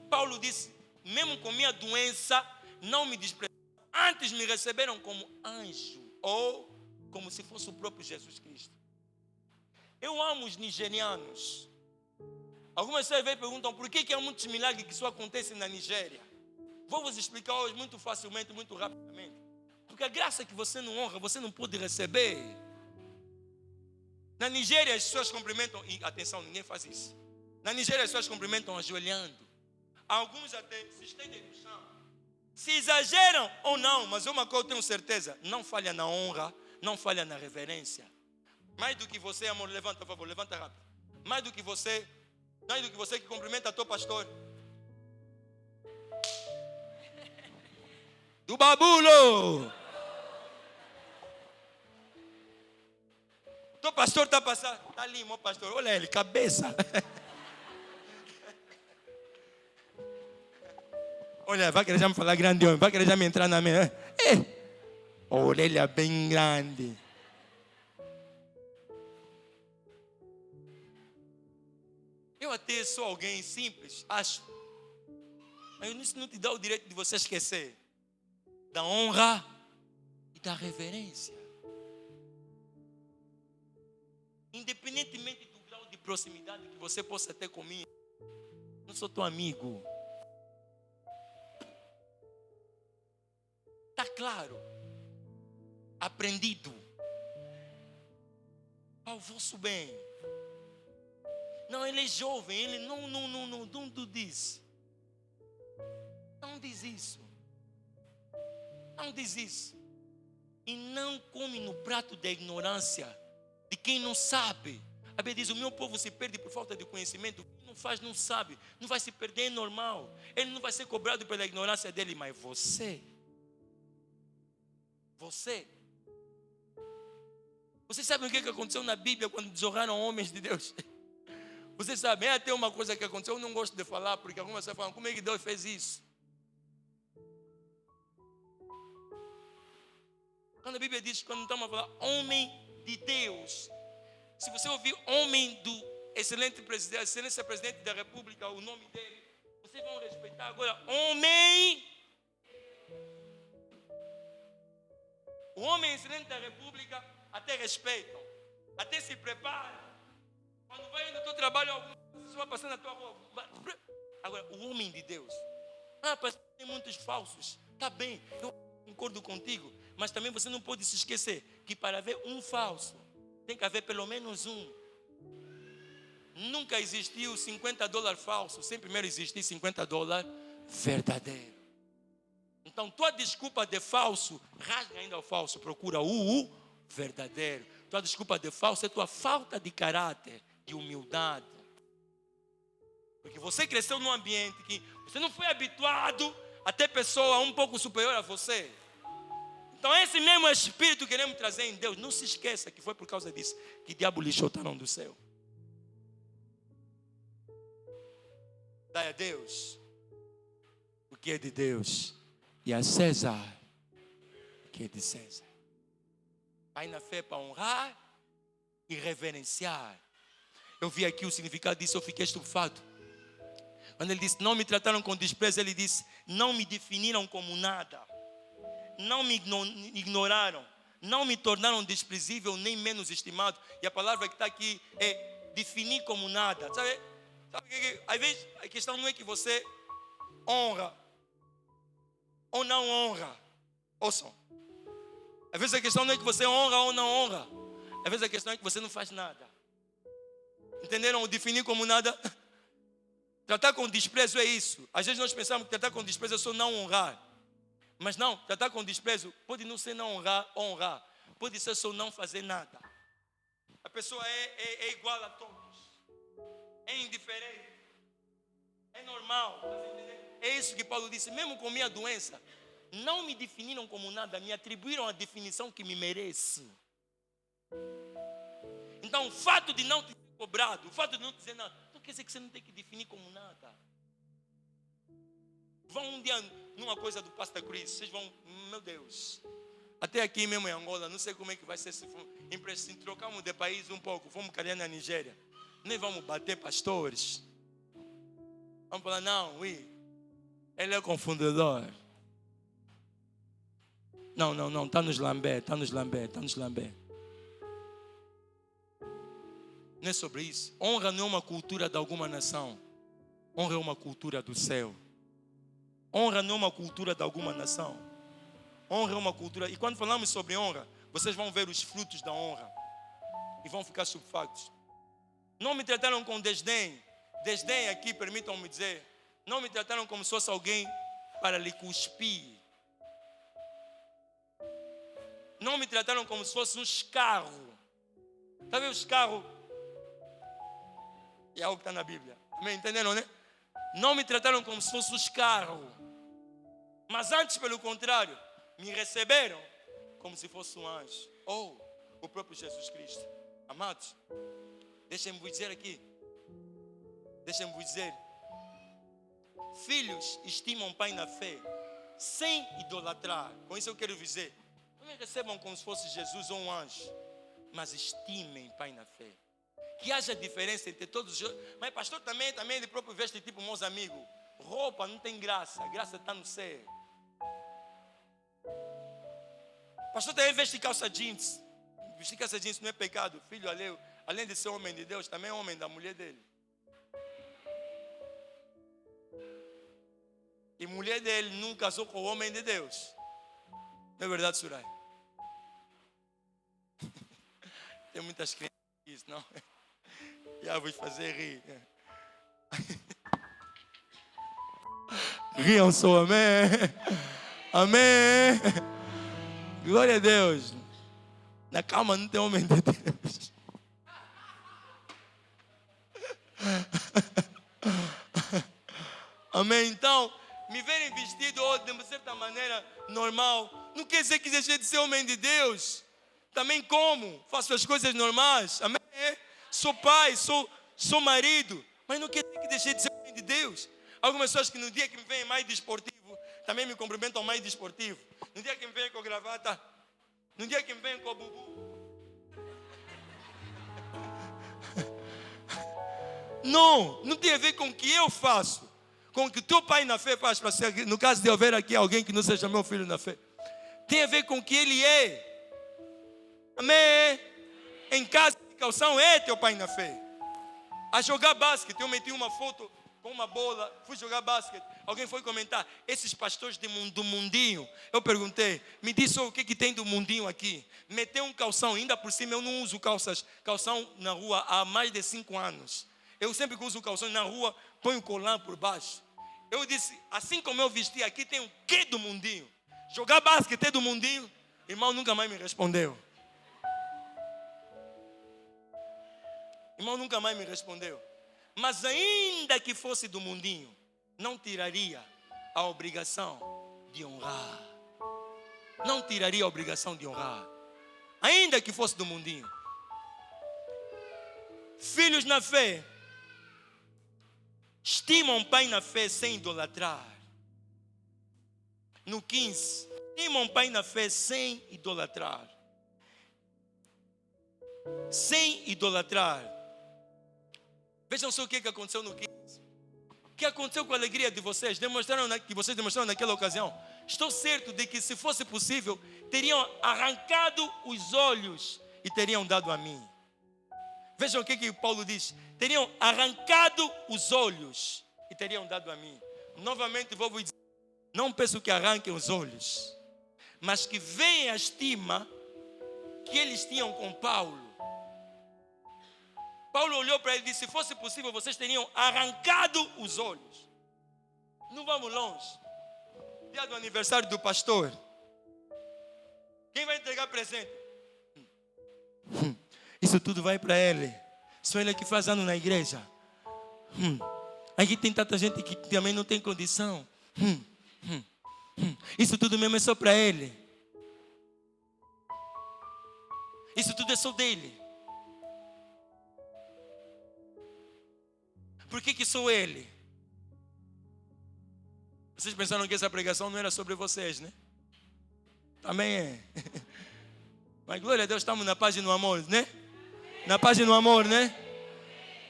Paulo disse: mesmo com minha doença, não me desprezaram. Antes me receberam como anjo, ou como se fosse o próprio Jesus Cristo. Eu amo os nigerianos. Algumas pessoas vêm e perguntam: por que há muitos milagres que só acontecem na Nigéria? Vou vos explicar hoje muito facilmente, muito rapidamente. Porque a graça que você não honra, você não pode receber. Na Nigéria as pessoas cumprimentam, e atenção, ninguém faz isso. Na Nigéria as pessoas cumprimentam ajoelhando. Alguns até se estendem no chão. Se exageram ou não, mas uma coisa eu tenho certeza: não falha na honra, não falha na reverência. Mais do que você, amor, levanta, por favor, levanta rápido. Mais do que você que cumprimenta teu pastor. Do babulo! Teu pastor está passando. Está ali, meu pastor. Olha ele, cabeça. Olha, vai querer já me falar grande homem. Vai querer já me entrar na minha. Orelha bem grande. Eu até sou alguém simples, acho. Mas isso não te dá o direito de você esquecer da honra e da reverência. Independentemente do grau de proximidade que você possa ter comigo, não sou teu amigo. Está claro? Aprendido. Ao vosso bem. Não, ele é jovem, ele não diz. Não diz isso. Não diz isso. E não come no prato da ignorância de quem não sabe. A Bíblia diz: o meu povo se perde por falta de conhecimento. Quem não faz não sabe. Não vai se perder, é normal. Ele não vai ser cobrado pela ignorância dele. Mas você sabe o que aconteceu na Bíblia quando desonraram homens de Deus? Você sabe, é até uma coisa que aconteceu, eu não gosto de falar, porque algumas pessoas falam: como é que Deus fez isso? Quando a Bíblia diz, quando estamos a falar homem de Deus, se você ouvir homem do excelente presidente, excelência presidente da República, o nome dele, vocês vão respeitar. Agora, homem, o homem excelente da República, até respeitam, até se preparam. Quando vai indo ao teu trabalho, alguma pessoa passando na tua rua. Agora, o homem de Deus. Pastor, tem muitos falsos. Está bem, eu concordo contigo. Mas também você não pode se esquecer que para haver um falso, tem que haver pelo menos um. Nunca existiu $50 falso, sem primeiro existir $50 verdadeiro. Então, tua desculpa de falso, rasga ainda o falso, procura o verdadeiro. Tua desculpa de falso é tua falta de caráter, de humildade. Porque você cresceu num ambiente que você não foi habituado a ter pessoa um pouco superior a você. Então esse mesmo espírito que queremos trazer em Deus. Não se esqueça que foi por causa disso que o diabo lixou o talão do céu. Dai a Deus o que é de Deus e a César o que é de César. Pai na fé para honrar e reverenciar. Eu vi aqui o significado disso, eu fiquei estupefado. Quando ele disse, não me trataram com desprezo, ele disse, não me definiram como nada. Não me ignoraram. Não me tornaram desprezível, nem menos estimado. E a palavra que está aqui é definir como nada. Sabe que às vezes a questão não é que você honra ou não honra. Ouçam. Às vezes a questão não é que você honra ou não honra. Às vezes a questão é que você não faz nada. Entenderam? O definir como nada. Tratar com desprezo é isso. Às vezes nós pensamos que tratar com desprezo é só não honrar. Mas não, tratar com desprezo pode não ser não honrar ou honrar. Pode ser só não fazer nada. A pessoa é igual a todos. É indiferente. É normal. É isso que Paulo disse. Mesmo com minha doença, não me definiram como nada. Me atribuíram a definição que me mereço. Então o fato de não ter cobrado, o fato de não dizer nada, não quer dizer que você não tem que definir como nada. Vão um dia numa coisa do Pastor Chris, vocês vão, meu Deus, até aqui mesmo em Angola, não sei como é que vai ser se trocamos de país um pouco, vamos cair na Nigéria, nem vamos bater pastores, vamos falar, não, ele é confundidor. Não, está nos lamber. Não é sobre isso. Honra não é uma cultura de alguma nação. Honra é uma cultura do céu. Honra não é uma cultura de alguma nação. Honra é uma cultura. E quando falamos sobre honra, vocês vão ver os frutos da honra. E vão ficar estupefactos. Não me trataram com desdém. Desdém aqui, permitam-me dizer. Não me trataram como se fosse alguém para lhe cuspir. Não me trataram como se fosse um escarro. Sabe o escarro? É algo que está na Bíblia. Amém? Entenderam, né? Não me trataram como se fosse um escarro. Mas antes, pelo contrário, me receberam como se fosse um anjo. Ou o próprio Jesus Cristo. Amados, deixem-me vos dizer aqui. Deixem-me vos dizer. Filhos estimam pai na fé, sem idolatrar. Com isso eu quero dizer. Não me recebam como se fosse Jesus ou um anjo. Mas estimem pai na fé. Que haja diferença entre todos os... Mas pastor também ele próprio veste tipo meus amigos. Roupa não tem graça. A graça está no ser. Pastor também veste calça jeans. Vestir calça jeans não é pecado. Filho, além de ser homem de Deus, também é homem da mulher dele. E mulher dele não casou com o homem de Deus. Não é verdade, Surai? Tem muitas crianças que dizem, não? Já vou fazer rir. Riam só, amém. Amém. Glória a Deus. Na calma não tem homem de Deus. Amém. Então, me verem vestido de certa maneira normal, não quer dizer que deixei de ser homem de Deus. Também como, faço as coisas normais. Amém. Sou pai, sou marido, mas não quer dizer que deixei de ser homem de Deus. Algumas pessoas que no dia que me veem mais desportivo, também me cumprimentam mais desportivo. No dia que me veem com gravata, no dia que me veem com bubu. Não tem a ver com o que eu faço, com o que o teu pai na fé faz para ser, no caso de haver aqui alguém que não seja meu filho na fé. Tem a ver com o que ele é. Amém. Em casa de calção é teu pai na fé. A jogar basquete, eu meti uma foto com uma bola, fui jogar basquete. Alguém foi comentar, esses pastores do mundinho. Eu perguntei, me diz o que tem do mundinho aqui. Meteu um calção, ainda por cima eu não uso calção na rua há mais de 5 anos. Eu sempre que uso calção na rua, ponho o colar por baixo. Eu disse, assim como eu vesti aqui, tem o que do mundinho? Jogar basquete é do mundinho? Irmão nunca mais me respondeu. irmão nunca mais me respondeu. Mas ainda que fosse do mundinho, não tiraria a obrigação de honrar. Não tiraria a obrigação de honrar. Ainda que fosse do mundinho. Filhos na fé estimam pai na fé sem idolatrar. No 15, estimam pai na fé sem idolatrar. Sem idolatrar. Vejam só o que aconteceu no 15. O que aconteceu com a alegria de vocês? Que vocês demonstraram naquela ocasião. Estou certo de que, se fosse possível, teriam arrancado os olhos e teriam dado a mim. Vejam o que Paulo diz. Teriam arrancado os olhos e teriam dado a mim. Novamente vou dizer. Não peço que arranquem os olhos, mas que venha a estima que eles tinham com Paulo. Paulo olhou para ele e disse: se fosse possível, vocês teriam arrancado os olhos. Não vamos longe. Dia do aniversário do pastor. Quem vai entregar presente? Isso tudo vai para ele. Só ele que faz ano na igreja. Aqui tem tanta gente que também não tem condição. Isso tudo mesmo é só para ele. Isso tudo é só dele. Por que sou ele? Vocês pensaram que essa pregação não era sobre vocês, né? Também é. Mas glória a Deus, estamos na paz e no amor, né? Na paz e no amor, né?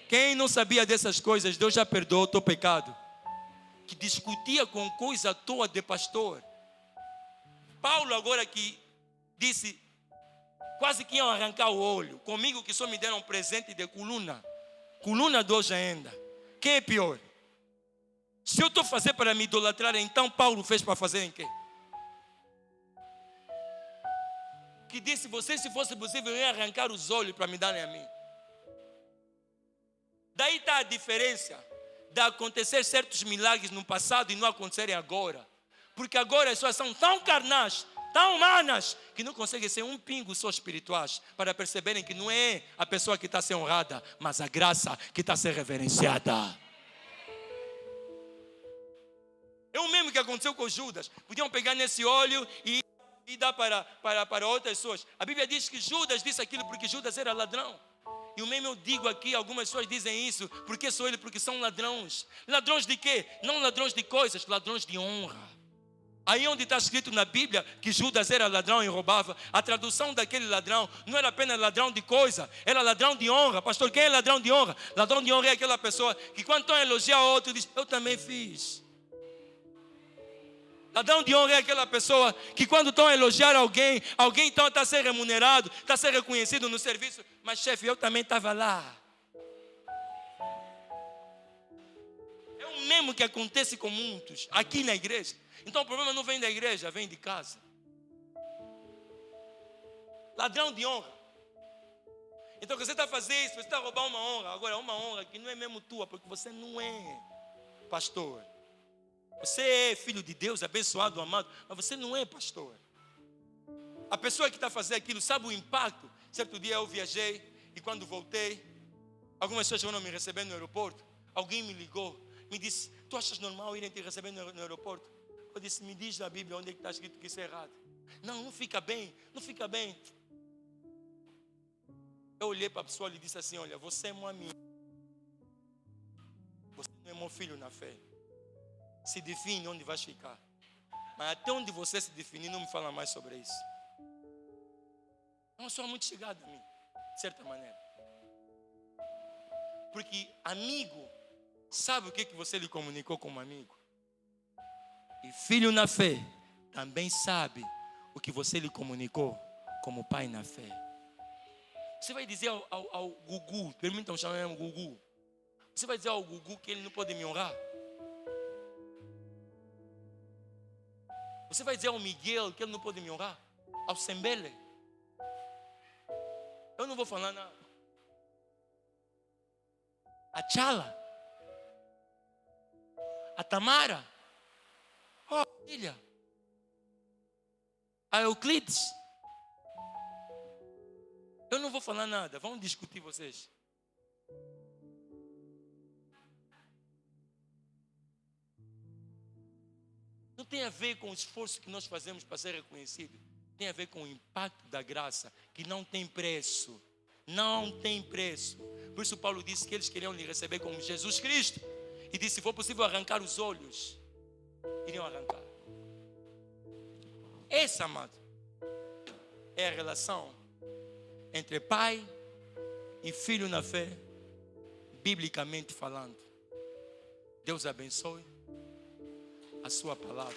Quem não sabia dessas coisas, Deus já perdoou o teu pecado. Que discutia com coisa à toa de pastor. Paulo agora que disse, quase que iam arrancar o olho. Comigo que só me deram um presente de coluna. Coluna de hoje ainda. Quem é pior? Se eu estou fazendo para me idolatrar, então Paulo fez para fazer em quê? Que disse, vocês, se fosse possível, iam arrancar os olhos para me darem a mim. Daí está a diferença de acontecer certos milagres no passado e não acontecerem agora. Porque agora as pessoas são tão carnais, tão humanas, que não conseguem ser um pingo só espirituais, para perceberem que não é a pessoa que está a ser honrada, mas a graça que está a ser reverenciada. É o mesmo que aconteceu com Judas. Podiam pegar nesse óleo e dar para outras pessoas. A Bíblia diz que Judas disse aquilo porque Judas era ladrão. E o mesmo eu digo aqui, algumas pessoas dizem isso. Por que sou ele? Porque são ladrões. Ladrões de quê? Não ladrões de coisas, ladrões de honra. Aí onde está escrito na Bíblia que Judas era ladrão e roubava, a tradução daquele ladrão não era apenas ladrão de coisa, era ladrão de honra. Pastor, quem é ladrão de honra? Ladrão de honra é aquela pessoa que quando estão a elogiar outro, diz, eu também fiz. Ladrão de honra é aquela pessoa que quando estão a elogiar alguém então está a ser remunerado, está a ser reconhecido no serviço. Mas chefe, eu também estava lá. É o mesmo que acontece com muitos aqui na igreja. Então o problema não vem da igreja, vem de casa. Ladrão de honra. Então você está a fazer isso, você está a roubar uma honra. Agora uma honra que não é mesmo tua, porque você não é pastor. Você é filho de Deus, abençoado, amado, mas você não é pastor. A pessoa que está a fazer aquilo sabe o impacto. Certo dia eu viajei e quando voltei, algumas pessoas foram me receber no aeroporto. Alguém me ligou, me disse, tu achas normal irem te receber no aeroporto? Eu disse, me diz na Bíblia onde é que está escrito que isso é errado. Não fica bem, não fica bem. Eu olhei para a pessoa e disse assim, olha, você é meu amigo. Você não é meu filho na fé. Se define onde vais ficar. Mas até onde você se definir, não me fala mais sobre isso. É uma pessoa muito chegada a mim, de certa maneira. Porque amigo sabe o que você lhe comunicou como amigo. E filho na fé também sabe o que você lhe comunicou como pai na fé. Você vai dizer ao Gugu, permitam chamar o Gugu. Você vai dizer ao Gugu que ele não pode me honrar? Você vai dizer ao Miguel que ele não pode me honrar? Ao Sembele? Eu não vou falar nada. A Chala? A Tamara? Oh, filha. A Euclides? Eu não vou falar nada. Vamos discutir vocês. tem a ver com o esforço que nós fazemos para ser reconhecido. Tem a ver com o impacto da graça, que não tem preço. Não tem preço. Por isso Paulo disse que eles queriam lhe receber como Jesus Cristo. E disse, se for possível arrancar os olhos, iriam arrancar. Essa, amado, é a relação entre pai e filho na fé, biblicamente falando. Deus abençoe a sua palavra.